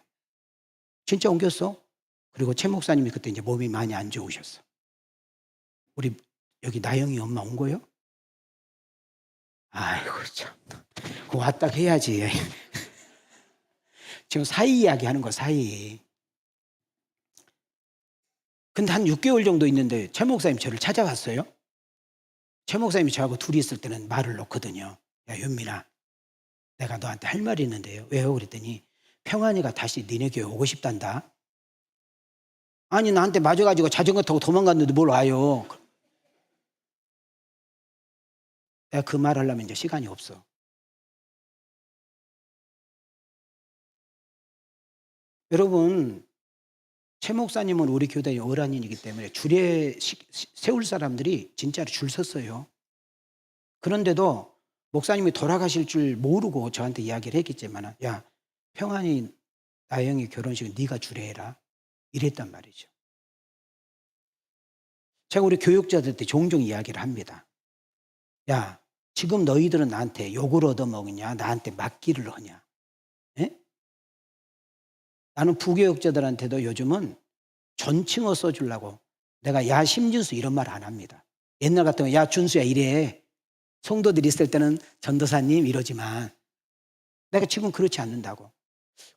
진짜 옮겼어. 그리고 최 목사님이 그때 이제 몸이 많이 안 좋으셨어. 우리 여기 나영이 엄마 온 거요? 아이고 참. 그거 왔다 해야지. 지금 사이 이야기 하는 거 사이. 근데 한 6개월 정도 있는데 최 목사님 저를 찾아왔어요. 최 목사님이 저하고 둘이 있을 때는 말을 놓거든요. 야 윤민아, 내가 너한테 할 말이 있는데요. 왜요? 그랬더니 평안이가 다시 니네 교회 오고 싶단다. 아니 나한테 맞아가지고 자전거 타고 도망갔는데 뭘 와요. 내가 그 말 하려면 이제 시간이 없어. 여러분, 최 목사님은 우리 교단의 어란인이기 때문에 줄에 세울 사람들이 진짜로 줄 섰어요. 그런데도 목사님이 돌아가실 줄 모르고 저한테 이야기를 했겠지만, 야 평안이 나영이 결혼식은 네가 주례해라 이랬단 말이죠. 제가 우리 교육자들한테 종종 이야기를 합니다. 야 지금 너희들은 나한테 욕을 얻어먹느냐 나한테 맞기를 하냐. 에? 나는 부교육자들한테도 요즘은 존칭어 써주려고 내가 야 심준수 이런 말 안 합니다. 옛날 같으면 야 준수야 이래. 성도들이 있을 때는 전도사님 이러지만 내가 지금 그렇지 않는다고.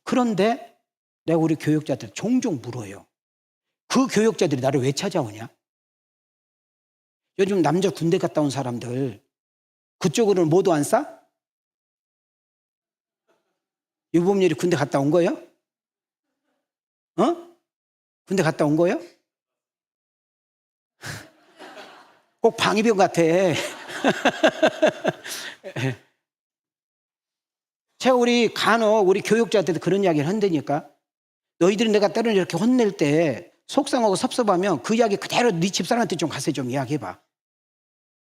그런데 내가 우리 교육자들 종종 물어요. 그 교육자들이 나를 왜 찾아오냐? 요즘 남자 군대 갔다 온 사람들 그쪽으로는 모두 안 싸? 유범률이 군대 갔다 온 거예요? 어? 군대 갔다 온 거예요? 꼭 방위병 같아. 제가 우리 간혹 우리 교육자들도 그런 이야기를 한다니까. 너희들이 내가 때로는 이렇게 혼낼 때 속상하고 섭섭하면 그 이야기 그대로 네 집사람한테 좀 가서 좀 이야기해봐.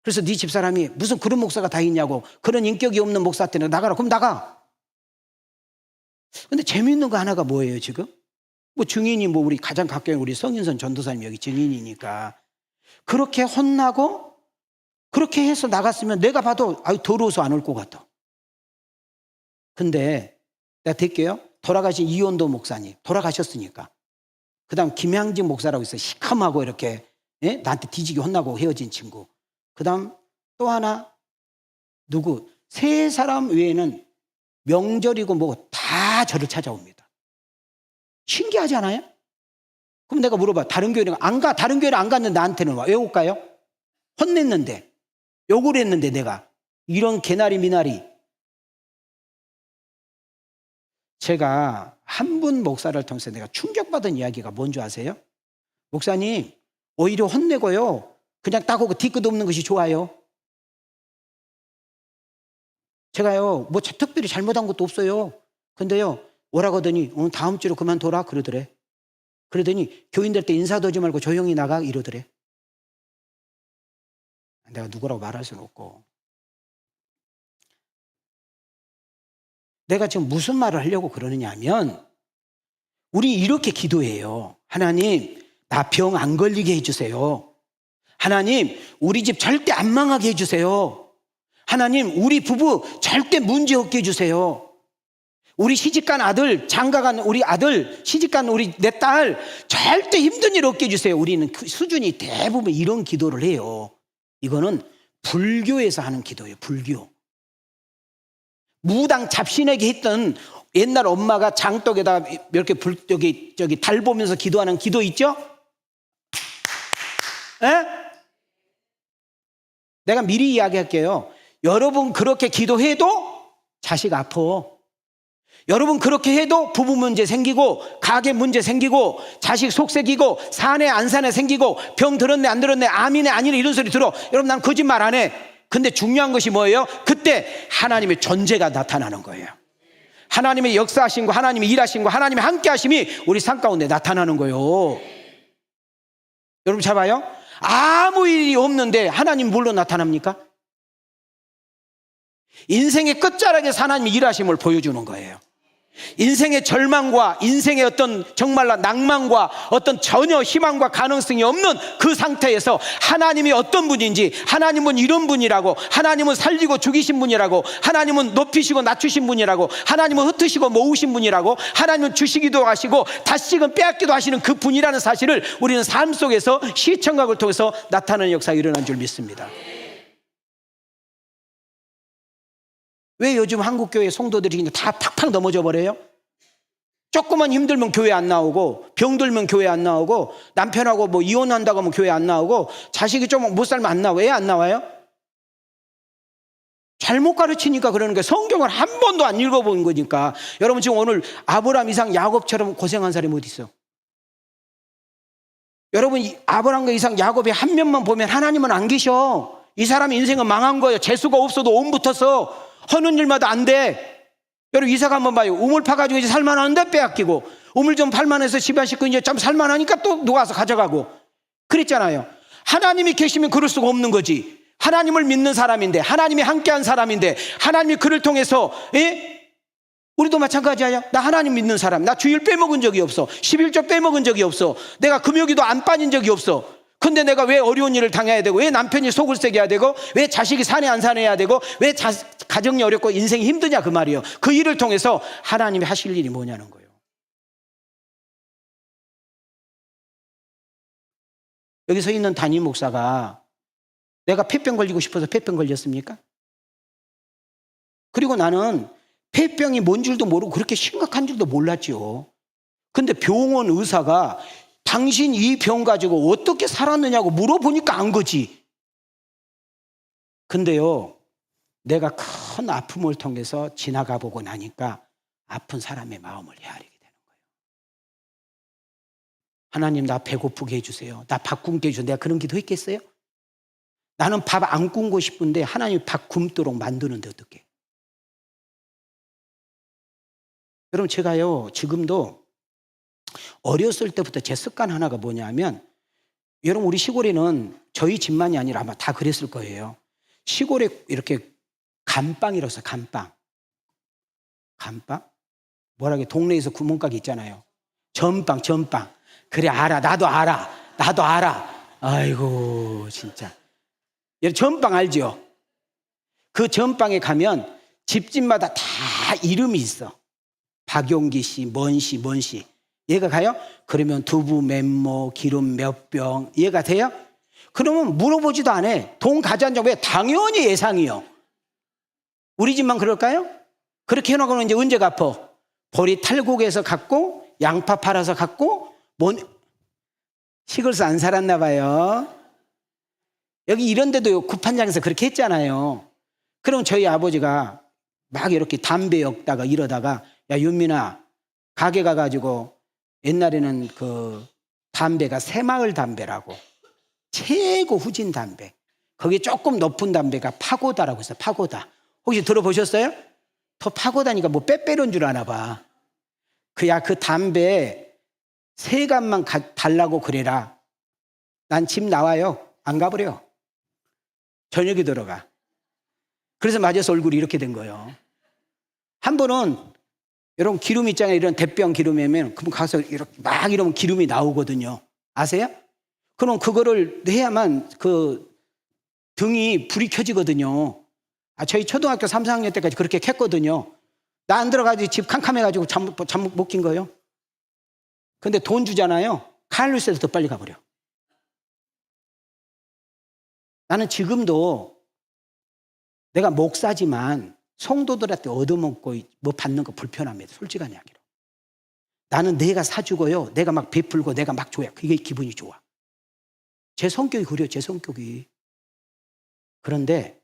그래서 네 집사람이 무슨 그런 목사가 다 있냐고, 그런 인격이 없는 목사한테 나가라. 그럼 나가. 근데 재미있는 거 하나가 뭐예요 지금? 뭐 증인이 뭐 우리 가장 가까운 우리 성인선 전도사님 여기 증인이니까 그렇게 혼나고 그렇게 해서 나갔으면 내가 봐도 아유 더러워서 안 올 것 같아. 근데 내가 될게요. 돌아가신 이원도 목사님 돌아가셨으니까. 그 다음 김양진 목사라고 있어요. 시커하고 이렇게 나한테 뒤지게 혼나고 헤어진 친구. 그 다음 또 하나 누구? 세 사람 외에는 명절이고 뭐고 다 저를 찾아옵니다. 신기하지 않아요? 그럼 내가 물어봐. 다른 교회는 안 가. 다른 교회는 안 갔는데 나한테는 와. 왜 올까요? 혼냈는데 욕을 했는데 내가 이런 개나리 미나리. 제가 한 분 목사를 통해서 내가 충격받은 이야기가 뭔지 아세요? 목사님 오히려 혼내고요 그냥 따고 뒤끝 없는 것이 좋아요. 제가요 뭐 특별히 잘못한 것도 없어요. 근데요 오라고 하더니 다음 주로 그만둬라 그러더래. 그러더니 교인들한테 인사도 하지 말고 조용히 나가 이러더래. 내가 누구라고 말할 수는 없고. 내가 지금 무슨 말을 하려고 그러느냐 하면 우리 이렇게 기도해요. 하나님 나 병 안 걸리게 해주세요. 하나님 우리 집 절대 안 망하게 해주세요. 하나님 우리 부부 절대 문제 없게 해주세요. 우리 시집간 아들 장가간 우리 아들 시집간 우리 내 딸 절대 힘든 일 없게 해주세요. 우리는 그 수준이 대부분 이런 기도를 해요. 이거는 불교에서 하는 기도예요. 불교. 무당 잡신에게 했던 옛날 엄마가 장독에다 이렇게 저기 달 보면서 기도하는 기도 있죠? 에? 내가 미리 이야기할게요. 여러분 그렇게 기도해도 자식 아파. 여러분 그렇게 해도 부부 문제 생기고 가게 문제 생기고 자식 속색이고 사내 안 사내 생기고 병 들었네 안 들었네 암이네 아니네 이런 소리 들어. 여러분 난 거짓말 안 해. 근데 중요한 것이 뭐예요? 그때 하나님의 존재가 나타나는 거예요. 하나님의 역사하신 거, 하나님의 일하신 거, 하나님의 함께 하심이 우리 삶 가운데 나타나는 거예요. 여러분 잘 봐요. 아무 일이 없는데 하나님 뭘로 나타납니까? 인생의 끝자락에서 하나님의 일하심을 보여주는 거예요. 인생의 절망과 인생의 어떤 정말로 낭만과 어떤 전혀 희망과 가능성이 없는 그 상태에서 하나님이 어떤 분인지, 하나님은 이런 분이라고, 하나님은 살리고 죽이신 분이라고, 하나님은 높이시고 낮추신 분이라고, 하나님은 흩으시고 모으신 분이라고, 하나님은 주시기도 하시고 다시금 빼앗기도 하시는 그 분이라는 사실을 우리는 삶 속에서 시청각을 통해서 나타나는 역사가 일어난 줄 믿습니다. 왜 요즘 한국교회 성도들이 그냥 다 팍팍 넘어져 버려요? 조금만 힘들면 교회 안 나오고, 병 들면 교회 안 나오고, 남편하고 뭐 이혼한다고 하면 교회 안 나오고, 자식이 좀 못 살면 안 나와요. 왜 안 나와요? 잘못 가르치니까 그러는 거예요. 성경을 한 번도 안 읽어본 거니까. 여러분 지금 오늘 아브라함, 이삭, 야곱처럼 고생한 사람이 어디 있어? 여러분 아브라함과 이삭, 야곱의 한 면만 보면 하나님은 안 계셔. 이 사람의 인생은 망한 거예요. 재수가 없어도 온 붙어서 하는 일마다 안 돼. 여러분 이삭 한번 봐요. 우물 파가지고 이제 살만하는데 빼앗기고, 우물 좀 팔만해서 집안 식구 이제 좀 살만하니까 또 누가 와서 가져가고 그랬잖아요. 하나님이 계시면 그럴 수가 없는 거지. 하나님을 믿는 사람인데, 하나님이 함께한 사람인데, 하나님이 그를 통해서 우리도 마찬가지야. 나 하나님 믿는 사람, 나 주일 빼먹은 적이 없어, 11조 빼먹은 적이 없어, 내가 금요기도 안 빠진 적이 없어. 근데 내가 왜 어려운 일을 당해야 되고, 왜 남편이 속을 새게 해야 되고, 왜 자식이 사내 안 사내야 되고, 왜 가정이 어렵고 인생이 힘드냐 그 말이에요. 그 일을 통해서 하나님이 하실 일이 뭐냐는 거예요. 여기 서 있는 담임 목사가 내가 폐병 걸리고 싶어서 폐병 걸렸습니까? 그리고 나는 폐병이 뭔 줄도 모르고 그렇게 심각한 줄도 몰랐죠. 근데 병원 의사가 당신 이 병 가지고 어떻게 살았느냐고 물어보니까 안 거지. 근데요, 내가 큰 아픔을 통해서 지나가 보고 나니까 아픈 사람의 마음을 헤아리게 되는 거예요. 하나님 나 배고프게 해주세요. 나 밥 굶게 해주세요. 내가 그런 기도 했겠어요? 나는 밥 안 굶고 싶은데 하나님이 밥 굶도록 만드는데 어떡해? 여러분 제가요 지금도 어렸을 때부터 제 습관 하나가 뭐냐면 여러분 우리 시골에는 저희 집만이 아니라 아마 다 그랬을 거예요. 시골에 이렇게 감빵이라서 감빵. 감빵? 뭐라게 동네에서 구멍가게 있잖아요. 전빵. 그래 알아. 나도 알아. 아이고 진짜. 여러분 전빵 알죠? 그 전빵에 가면 집집마다 다 이름이 있어. 박용기 씨, 뭔 씨. 얘가 가요? 그러면 두부 몇 기름 몇 병. 얘가 돼요? 그러면 물어보지도 않아. 돈 가져앉아. 왜? 당연히 예상이요. 우리 집만 그럴까요? 그렇게 해놓고는 이제 언제 갚어? 보리 탈곡해서 갖고 양파 팔아서 갖고 시골서 안 살았나 봐요. 여기 이런 데도 구판장에서 그렇게 했잖아요. 그럼 저희 아버지가 막 이렇게 담배 엮다가 이러다가 야 윤민아 가게 가가지고 옛날에는 그 담배가 새마을 담배라고 최고 후진 담배 거기에 조금 높은 담배가 파고다라고 해서 파고다 혹시 들어보셨어요? 더 파고다니까 뭐 빼빼로인 줄 아나 봐. 그 담배 세간만 달라고 그래라. 난 집 나와요. 안 가버려. 저녁에 들어가. 그래서 맞아서 얼굴이 이렇게 된 거예요. 한 번은 여러분 기름 있잖아요. 이런 대병 기름이면 그럼 가서 이렇게 막 이러면 기름이 나오거든요. 아세요? 그럼 그거를 해야만 그 등이 불이 켜지거든요. 저희 초등학교 3, 4학년 때까지 그렇게 캤거든요. 나 안 들어가지 집 캄캄해가지고 잠 못 낀 거예요. 근데 돈 주잖아요. 카알루스에서 더 빨리 가버려. 나는 지금도 내가 목사지만 성도들한테 얻어먹고 뭐 받는 거 불편합니다. 솔직한 이야기로. 나는 내가 사주고요. 내가 막 베풀고 내가 막 줘야 그게 기분이 좋아. 제 성격이 그래요. 제 성격이. 그런데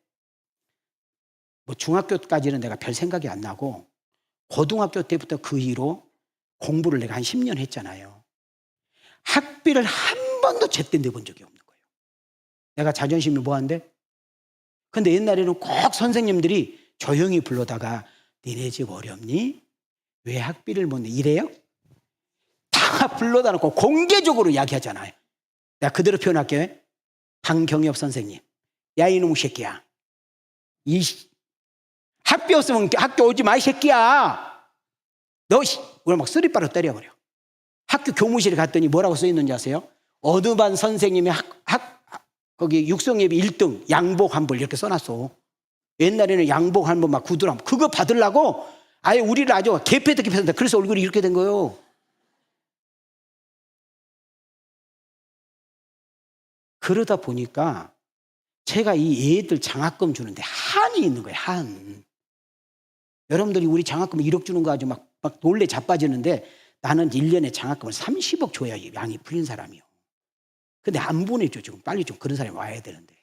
뭐 중학교까지는 내가 별 생각이 안 나고 고등학교 때부터 그 이후로 공부를 내가 한 10년 했잖아요. 학비를 한 번도 제때 내본 적이 없는 거예요. 내가 자존심이 뭐한데? 근데 옛날에는 꼭 선생님들이 조용히 불러다가 니네 집 어렵니? 왜 학비를 못 내? 이래요? 다 불러다 놓고 공개적으로 이야기하잖아요. 내가 그대로 표현할게요. 방경엽 선생님. 야 이놈 새끼야. 학비 없으면 학교 오지 마 이 새끼야. 너 오늘 막 쓰리바로 때려버려. 학교 교무실에 갔더니 뭐라고 써있는지 아세요? 어느 반 선생님이 거기 육성예비 1등 양복 한 벌 이렇게 써놨어. 옛날에는 양복 한 벌 막 구두람 그거 받으려고 아예 우리를 아주 개패듯이 폈는데 그래서 얼굴이 이렇게 된 거예요. 그러다 보니까 제가 이 애들 장학금 주는데 한이 있는 거예요. 한. 여러분들이 우리 장학금 1억 주는 거 가지고 막 놀래 자빠지는데 나는 1년에 장학금을 30억 줘야 양이 풀린 사람이요. 근데 안 보내줘 지금. 빨리 좀 그런 사람이 와야 되는데.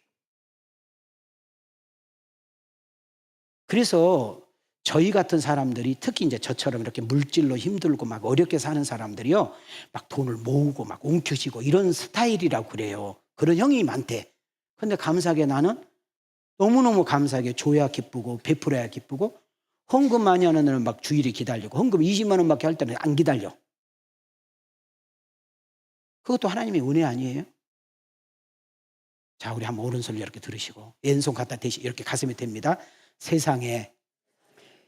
그래서 저희 같은 사람들이 특히 이제 저처럼 이렇게 물질로 힘들고 막 어렵게 사는 사람들이요. 막 돈을 모으고 막 웅켜쥐고 이런 스타일이라고 그래요. 그런 형이 많대. 근데 감사하게 나는 너무너무 감사하게 줘야 기쁘고 베풀어야 기쁘고 헌금 많이 하는 애는 막 주일에 기다리고 헌금 20만 원밖에 할 때는 안 기다려. 그것도 하나님의 은혜 아니에요? 자, 우리 한번 오른손을 이렇게 들으시고 왼손 갖다 대시 이렇게 가슴에 댑니다. 세상에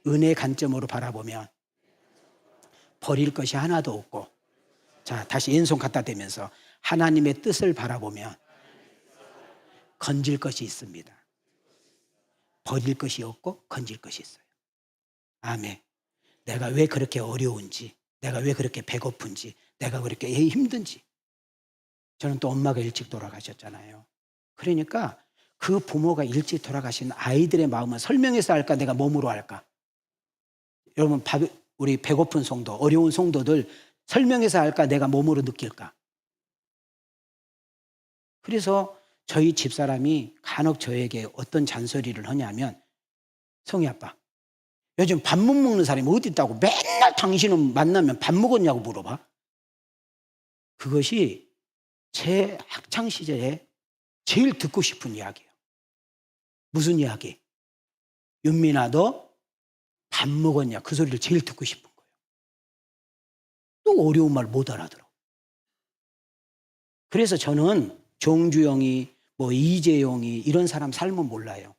은혜 관점으로 바라보면 버릴 것이 하나도 없고 자, 다시 왼손 갖다 대면서 하나님의 뜻을 바라보면 건질 것이 있습니다. 버릴 것이 없고 건질 것이 있어요. 아멘. 내가 왜 그렇게 어려운지, 내가 왜 그렇게 배고픈지, 내가 왜 그렇게 힘든지. 저는 또 엄마가 일찍 돌아가셨잖아요. 그러니까 그 부모가 일찍 돌아가신 아이들의 마음은 설명해서 할까, 내가 몸으로 할까? 여러분, 우리 배고픈 성도, 어려운 성도들 설명해서 할까, 내가 몸으로 느낄까? 그래서 저희 집사람이 간혹 저에게 어떤 잔소리를 하냐면 성희 아빠, 요즘 밥 못 먹는 사람이 어디 있다고 맨날 당신은 만나면 밥 먹었냐고 물어봐. 그것이 제 학창시절에 제일 듣고 싶은 이야기예요. 무슨 이야기? 윤민아 너 밥 먹었냐? 그 소리를 제일 듣고 싶은 거예요. 또 어려운 말 못 알아들어. 그래서 저는 정주영이 뭐 이재용이 이런 사람 삶은 몰라요.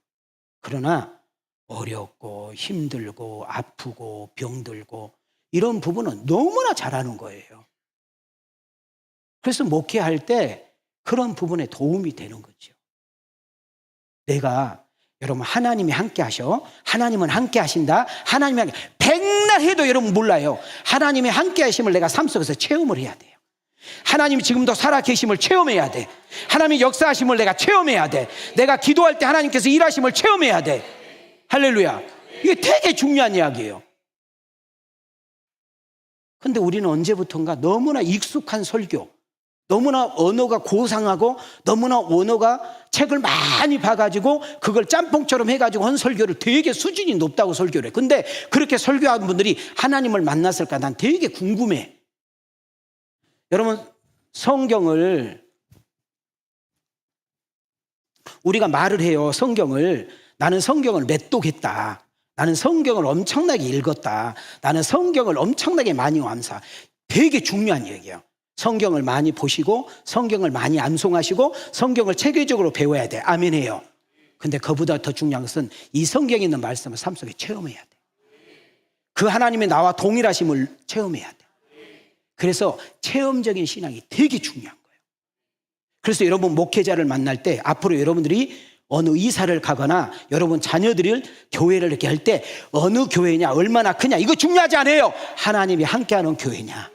그러나 어렵고 힘들고 아프고 병들고 이런 부분은 너무나 잘하는 거예요. 그래서 목회할 때 그런 부분에 도움이 되는 거죠. 내가 여러분 하나님이 함께 하셔. 하나님은 함께 하신다. 하나님이 함께 백날 해도 여러분 몰라요. 하나님이 함께 하심을 내가 삶 속에서 체험을 해야 돼요. 하나님이 지금도 살아계심을 체험해야 돼. 하나님이 역사하심을 내가 체험해야 돼. 내가 기도할 때 하나님께서 일하심을 체험해야 돼. 할렐루야. 이게 되게 중요한 이야기예요. 근데 우리는 언제부턴가 너무나 익숙한 설교, 너무나 언어가 고상하고 너무나 언어가 책을 많이 봐가지고 그걸 짬뽕처럼 해가지고 한 설교를 되게 수준이 높다고 설교를 해. 근데 그렇게 설교하는 분들이 하나님을 만났을까? 난 되게 궁금해. 여러분, 성경을 우리가 말을 해요. 성경을 나는 성경을 맷독했다. 나는 성경을 엄청나게 읽었다. 나는 성경을 엄청나게 많이 암사. 되게 중요한 얘기예요. 성경을 많이 보시고 성경을 많이 암송하시고 성경을 체계적으로 배워야 돼. 아멘해요. 근데 그보다 더 중요한 것은 이 성경에 있는 말씀을 삶 속에 체험해야 돼. 그 하나님의 나와 동일하심을 체험해야 돼. 그래서 체험적인 신앙이 되게 중요한 거예요. 그래서 여러분 목회자를 만날 때 앞으로 여러분들이 어느 이사를 가거나 여러분 자녀들을 교회를 이렇게 할 때 어느 교회냐 얼마나 크냐 이거 중요하지 않아요. 하나님이 함께하는 교회냐,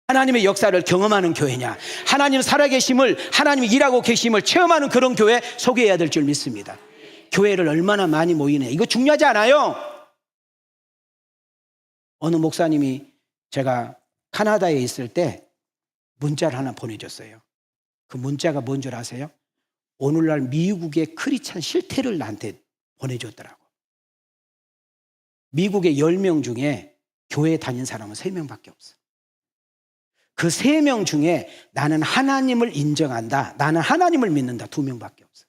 하나님의 역사를 경험하는 교회냐, 하나님 살아계심을, 하나님이 일하고 계심을 체험하는 그런 교회 소개해야 될 줄 믿습니다. 교회를 얼마나 많이 모이냐 이거 중요하지 않아요. 어느 목사님이 제가 카나다에 있을 때 문자를 하나 보내줬어요. 그 문자가 뭔 줄 아세요? 오늘날 미국의 크리스찬 실태를 나한테 보내줬더라고. 미국의 10명 중에 교회 다닌 사람은 3명밖에 없어. 그 3명 중에 나는 하나님을 인정한다, 나는 하나님을 믿는다 2명밖에 없어.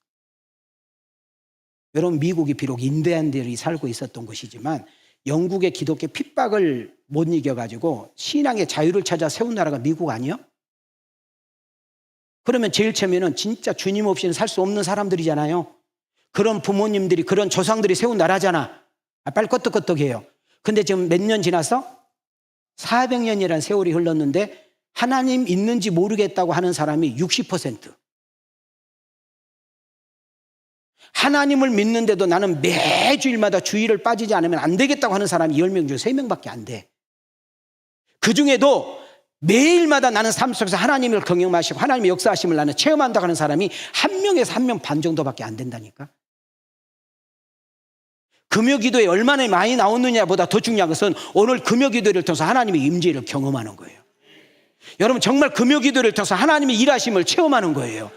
여러분 미국이 비록 인디안들이 살고 있었던 곳이지만 영국의 기독교 핍박을 못 이겨가지고 신앙의 자유를 찾아 세운 나라가 미국 아니에요? 그러면 제일 처음에는 진짜 주님 없이는 살 수 없는 사람들이잖아요. 그런 부모님들이 그런 조상들이 세운 나라잖아. 빨리 끄떡끄떡해요. 근데 지금 몇 년 지나서 400년이라는 세월이 흘렀는데 하나님 있는지 모르겠다고 하는 사람이 60%. 하나님을 믿는데도 나는 매주일마다 주일을 빠지지 않으면 안 되겠다고 하는 사람이 10명 중에 3명밖에 안 돼. 그 중에도 매일마다 나는 삶 속에서 하나님을 경험하시고 하나님의 역사하심을 나는 체험한다고 하는 사람이 1명에서 1명 반 정도밖에 안 된다니까. 금요기도에 얼마나 많이 나오느냐보다 더 중요한 것은 오늘 금요기도를 통해서 하나님의 임재를 경험하는 거예요. 여러분 정말 금요기도를 통해서 하나님의 일하심을 체험하는 거예요.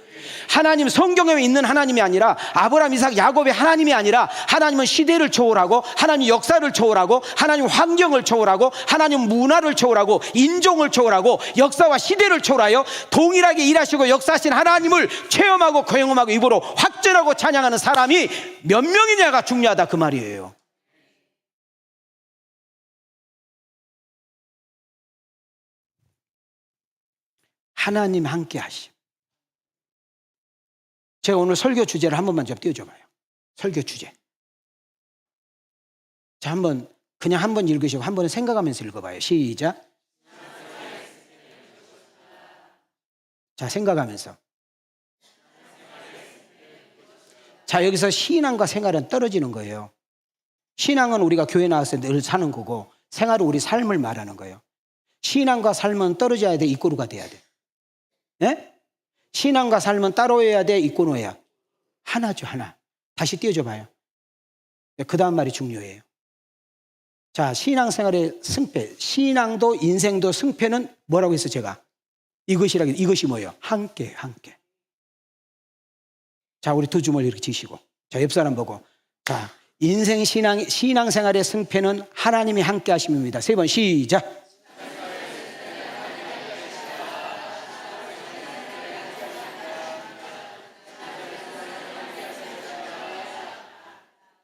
하나님 성경에 있는 하나님이 아니라 아브라함, 이삭, 야곱의 하나님이 아니라 하나님은 시대를 초월하고 하나님 역사를 초월하고 하나님 환경을 초월하고 하나님 문화를 초월하고 인종을 초월하고 역사와 시대를 초월하여 동일하게 일하시고 역사하신 하나님을 체험하고 경험하고 입으로 확전하고 찬양하는 사람이 몇 명이냐가 중요하다 그 말이에요. 하나님 함께 하심. 제가 오늘 설교 주제를 한 번만 좀 띄워줘봐요. 설교 주제. 자, 그냥 한 번 읽으시고 한 번은 생각하면서 읽어봐요. 시작. 자, 생각하면서. 자, 여기서 신앙과 생활은 떨어지는 거예요. 신앙은 우리가 교회 나왔을 때 늘 사는 거고 생활은 우리 삶을 말하는 거예요. 신앙과 삶은 떨어져야 돼, 이꼬루가 돼야 돼. 네? 신앙과 삶은 따로 해야 돼, 이꼬노해야? 하나죠, 하나. 다시 띄워줘 봐요. 그 다음 말이 중요해요. 자, 신앙생활의 승패. 신앙도 인생도 승패는 뭐라고 했어요, 제가? 이것이 뭐예요? 함께, 함께. 자, 우리 두 주먹을 이렇게 쥐시고. 자, 옆 사람 보고. 자, 인생 신앙생활의 승패는 하나님이 함께 하심입니다. 3번 시작.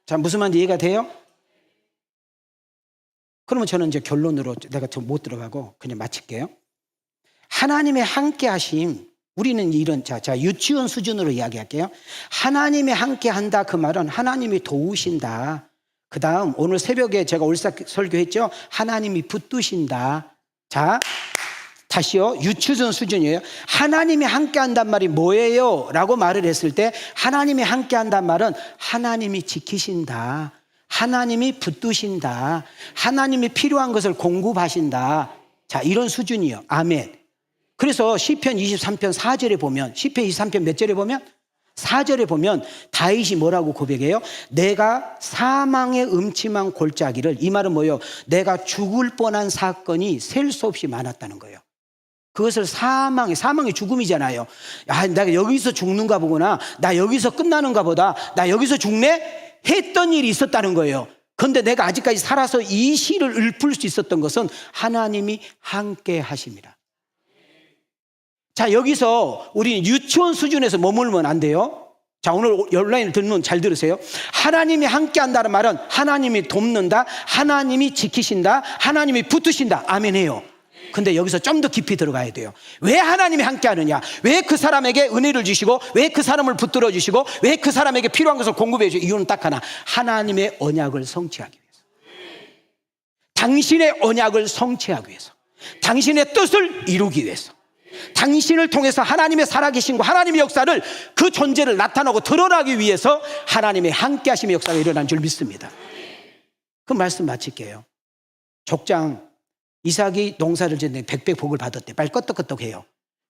자, 무슨 말인지 이해가 돼요? 그러면 저는 이제 결론으로 내가 좀 못 들어가고 그냥 마칠게요. 하나님의 함께 하심, 우리는 이런, 자, 유치원 수준으로 이야기할게요. 하나님이 함께 한다. 그 말은 하나님이 도우신다. 그 다음, 오늘 새벽에 제가 설교했죠. 하나님이 붙드신다. 자, 다시요. 유치원 수준이에요. 하나님이 함께 한단 말이 뭐예요? 라고 말을 했을 때 하나님이 함께 한단 말은 하나님이 지키신다. 하나님이 붙드신다. 하나님이 필요한 것을 공급하신다. 자, 이런 수준이요. 아멘. 그래서 시편 23편 4절에 보면, 시편 23편 몇 절에 보면? 4절에 보면 다윗이 뭐라고 고백해요? 내가 사망의 음침한 골짜기를, 이 말은 뭐예요? 내가 죽을 뻔한 사건이 셀 수 없이 많았다는 거예요. 그것을 사망이 죽음이잖아요. 아, 내가 여기서 죽는가 보구나. 나 여기서 끝나는가 보다. 나 여기서 죽네? 했던 일이 있었다는 거예요. 그런데 내가 아직까지 살아서 이 시를 읊을 수 있었던 것은 하나님이 함께 하십니다. 자, 여기서 우리 유치원 수준에서 머물면 안 돼요. 자, 오늘 온라인을 듣는 잘 들으세요. 하나님이 함께 한다는 말은 하나님이 돕는다, 하나님이 지키신다, 하나님이 붙으신다. 아멘해요. 근데 여기서 좀 더 깊이 들어가야 돼요. 왜 하나님이 함께 하느냐? 왜 그 사람에게 은혜를 주시고, 왜 그 사람을 붙들어 주시고, 왜 그 사람에게 필요한 것을 공급해 주시고, 이유는 딱 하나. 하나님의 언약을 성취하기 위해서. 당신의 언약을 성취하기 위해서. 당신의 뜻을 이루기 위해서. 당신을 통해서 하나님의 살아계신 거, 하나님의 역사를, 그 존재를 나타나고 드러나기 위해서 하나님의 함께 하심의 역사가 일어난 줄 믿습니다. 그 말씀 마칠게요. 족장 이삭이 농사를 짓는데 백배 복을 받았대. 빨리 끄떡끄떡해요.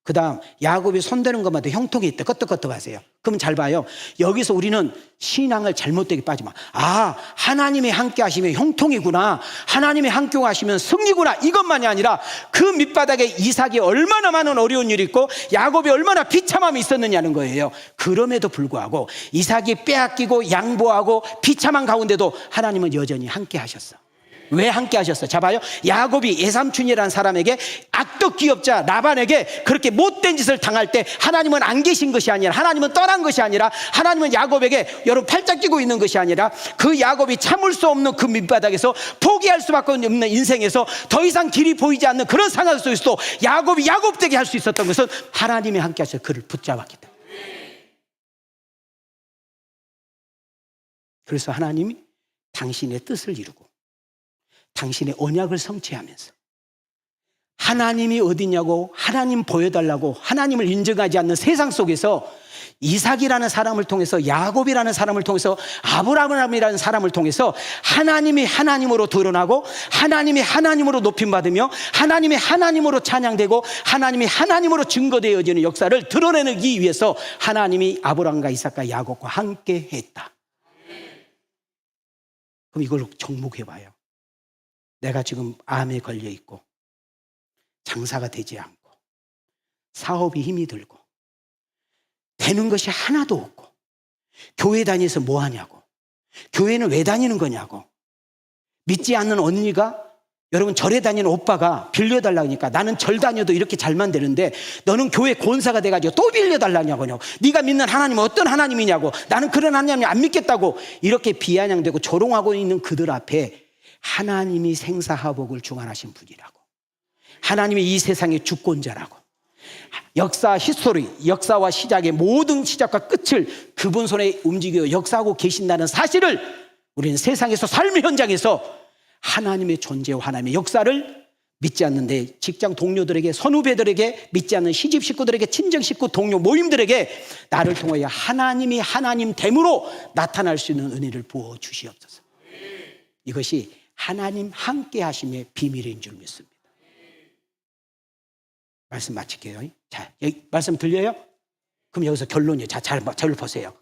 그 다음 야곱이 손대는 것마다 형통이 있대. 끄떡끄떡하세요. 그럼 잘 봐요. 여기서 우리는 신앙을 잘못되게 빠지면, 아, 하나님이 함께 하시면 형통이구나, 하나님이 함께 하시면 승리구나, 이것만이 아니라 그 밑바닥에 이삭이 얼마나 많은 어려운 일이 있고 야곱이 얼마나 비참함이 있었느냐는 거예요. 그럼에도 불구하고 이삭이 빼앗기고 양보하고 비참한 가운데도 하나님은 여전히 함께 하셨어. 왜 함께 하셨어? 자, 봐요. 야곱이 예삼촌이라는 사람에게 악덕 기업자 라반에게 그렇게 못된 짓을 당할 때 하나님은 안 계신 것이 아니라, 하나님은 떠난 것이 아니라, 하나님은 야곱에게 여러분 팔짱 끼고 있는 것이 아니라, 그 야곱이 참을 수 없는 그 밑바닥에서, 포기할 수밖에 없는 인생에서 더 이상 길이 보이지 않는 그런 상황 속에서도 야곱이 야곱되게 할 수 있었던 것은 하나님이 함께 하셔서 그를 붙잡았기 때문에. 그래서 하나님이 당신의 뜻을 이루고 당신의 언약을 성취하면서, 하나님이 어디냐고 하나님 보여달라고 하나님을 인정하지 않는 세상 속에서 이삭이라는 사람을 통해서, 야곱이라는 사람을 통해서, 아브라함이라는 사람을 통해서 하나님이 하나님으로 드러나고, 하나님이 하나님으로 높임받으며, 하나님이 하나님으로 찬양되고, 하나님이 하나님으로 증거되어지는 역사를 드러내기 위해서 하나님이 아브라함과 이삭과 야곱과 함께 했다. 그럼 이걸 접목해봐요. 내가 지금 암에 걸려 있고 장사가 되지 않고 사업이 힘이 들고 되는 것이 하나도 없고 교회 다니면서 뭐 하냐고, 교회는 왜 다니는 거냐고, 믿지 않는 언니가, 여러분 절에 다니는 오빠가 빌려달라고 하니까 나는 절 다녀도 이렇게 잘만 되는데 너는 교회 권사가 돼가지고 또 빌려달라냐고, 네가 믿는 하나님은 어떤 하나님이냐고, 나는 그런 하나님 안 믿겠다고 이렇게 비아냥대고 조롱하고 있는 그들 앞에 하나님이 생사화복을 주관하신 분이라고, 하나님이 이 세상의 주권자라고, 역사 히스토리, 역사와 시작의 모든 시작과 끝을 그분 손에 움직여 역사하고 계신다는 사실을 우리는 세상에서, 삶의 현장에서 하나님의 존재와 하나님의 역사를 믿지 않는데, 직장 동료들에게, 선후배들에게, 믿지 않는 시집 식구들에게, 친정 식구, 동료 모임들에게 나를 통하여 하나님이 하나님 됨으로 나타날 수 있는 은혜를 부어 주시옵소서. 이것이 하나님 함께 하심의 비밀인 줄 믿습니다. 말씀 마칠게요. 자, 여기 말씀 들려요? 그럼 여기서 결론이에요. 자, 잘 보세요.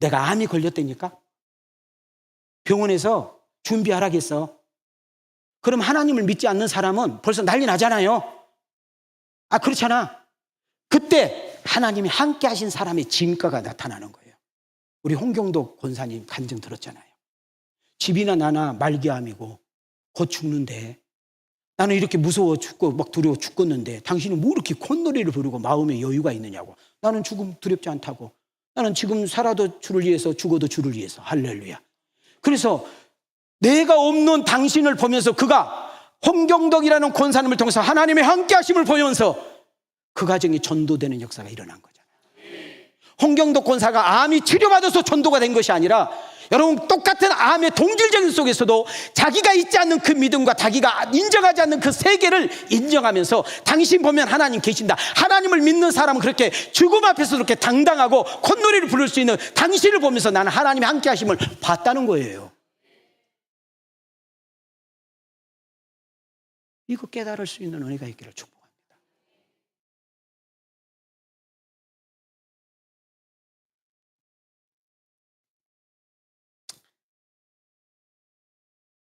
내가 암이 걸렸다니까? 병원에서 준비하라겠어. 그럼 하나님을 믿지 않는 사람은 벌써 난리 나잖아요. 아, 그렇잖아. 그때 하나님이 함께 하신 사람의 진가가 나타나는 거예요. 우리 홍경도 권사님 간증 들었잖아요. 집이나 나나 말기암이고 곧 죽는데, 나는 이렇게 무서워 죽고 막 두려워 죽겠는데 당신은 뭐 이렇게 콧노래를 부르고 마음에 여유가 있느냐고. 나는 죽음 두렵지 않다고. 나는 지금 살아도 주를 위해서, 죽어도 주를 위해서. 할렐루야. 그래서 내가 없는 당신을 보면서 그가 홍경덕이라는 권사님을 통해서 하나님의 함께 하심을 보면서 그 가정이 전도되는 역사가 일어난 거잖아요. 홍경도 권사가 암이 치료받아서 전도가 된 것이 아니라 여러분 똑같은 암의 동질적인 속에서도 자기가 있지 않는 그 믿음과 자기가 인정하지 않는 그 세계를 인정하면서 당신 보면 하나님 계신다. 하나님을 믿는 사람은 그렇게 죽음 앞에서 그렇게 당당하고 콧노래를 부를 수 있는 당신을 보면서 나는 하나님의 함께 하심을 봤다는 거예요. 이거 깨달을 수 있는 은혜가 있기를 축복합니다.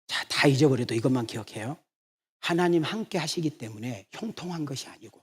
자, 다 잊어버려도 이것만 기억해요. 하나님 함께 하시기 때문에 형통한 것이 아니고,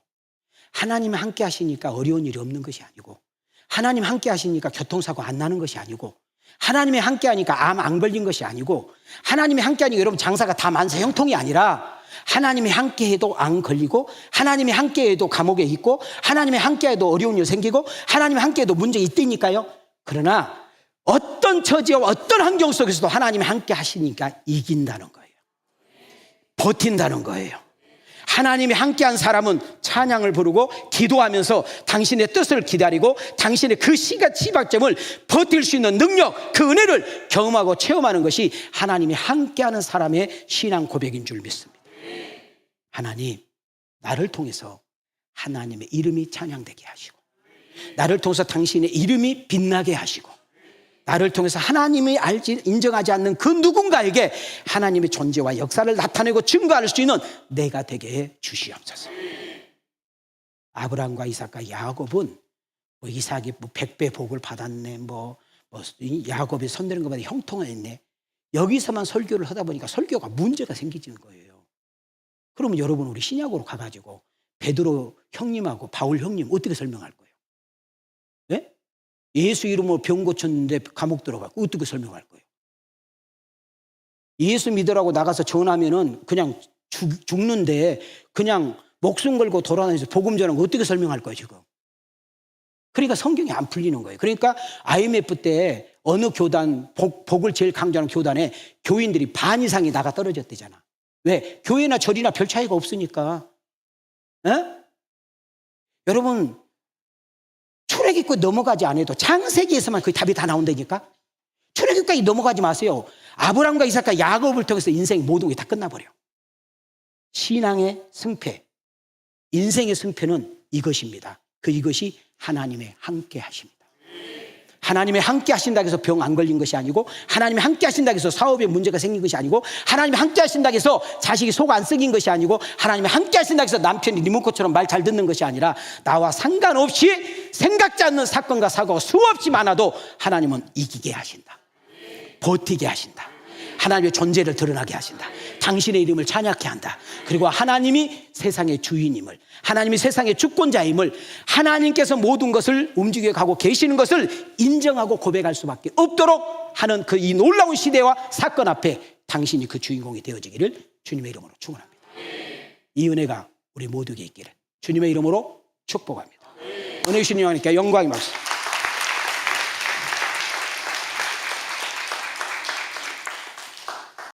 하나님 함께 하시니까 어려운 일이 없는 것이 아니고, 하나님 함께 하시니까 교통사고 안 나는 것이 아니고, 하나님이 함께 하니까 암 안 걸린 것이 아니고, 하나님이 함께 하니까 여러분 장사가 다 만사 형통이 아니라 하나님이 함께 해도 안 걸리고, 하나님이 함께 해도 감옥에 있고, 하나님이 함께 해도 어려운 일 생기고, 하나님이 함께 해도 문제 있다니까요. 그러나 어떤 처지와 어떤 환경 속에서도 하나님이 함께 하시니까 이긴다는 거예요. 버틴다는 거예요. 하나님이 함께한 사람은 찬양을 부르고 기도하면서 당신의 뜻을 기다리고 당신의 그 시각점을 버틸 수 있는 능력, 그 은혜를 경험하고 체험하는 것이 하나님이 함께하는 사람의 신앙 고백인 줄 믿습니다. 하나님, 나를 통해서 하나님의 이름이 찬양되게 하시고, 나를 통해서 당신의 이름이 빛나게 하시고, 나를 통해서 하나님이 인정하지 않는 그 누군가에게 하나님의 존재와 역사를 나타내고 증거할 수 있는 내가 되게 해 주시옵소서. 아브라함과 이삭과 야곱은 이삭이 100배 복을 받았네, 야곱이 손대는 것보다 형통했네. 여기서만 설교를 하다 보니까 설교가 문제가 생기는 거예요. 그러면 여러분, 우리 신약으로 가가지고 베드로 형님하고 바울 형님 어떻게 설명할 거예요? 네? 예수 이름으로 병 고쳤는데 감옥 들어가고 어떻게 설명할 거예요? 예수 믿으라고 나가서 전하면은 그냥 죽는데 그냥 목숨 걸고 돌아다니면서 복음 전하는 거 어떻게 설명할 거예요, 지금? 그러니까 성경이 안 풀리는 거예요. 그러니까 IMF 때 어느 교단, 복을 제일 강조하는 교단에 교인들이 반 이상이 나가 떨어졌대잖아. 왜? 교회나 절이나 별 차이가 없으니까. 에? 여러분, 출애굽기 넘어가지 않아도 창세기에서만 그 답이 다 나온다니까. 출애굽기까지 넘어가지 마세요. 아브라함과 이삭과 야곱을 통해서 인생 모든 게 다 끝나버려. 신앙의 승패, 인생의 승패는 이것입니다. 이것이 하나님의 함께 하십니다. 하나님의 함께 하신다고 해서 병 안 걸린 것이 아니고, 하나님의 함께 하신다고 해서 사업에 문제가 생긴 것이 아니고, 하나님의 함께 하신다고 해서 자식이 속 안 썩인 것이 아니고, 하나님의 함께 하신다고 해서 남편이 리모컨처럼 말 잘 듣는 것이 아니라, 나와 상관없이 생각지 않는 사건과 사고가 수없이 많아도 하나님은 이기게 하신다. 버티게 하신다. 하나님의 존재를 드러나게 하신다. 당신의 이름을 찬양케 한다. 그리고 하나님이 세상의 주인임을, 하나님이 세상의 주권자임을, 하나님께서 모든 것을 움직여 가고 계시는 것을 인정하고 고백할 수밖에 없도록 하는 그 이 놀라운 시대와 사건 앞에 당신이 그 주인공이 되어지기를 주님의 이름으로 축원합니다. 이 은혜가 우리 모두에게 있기를 주님의 이름으로 축복합니다. 은혜 주신 여호와께 영광이 많습니다.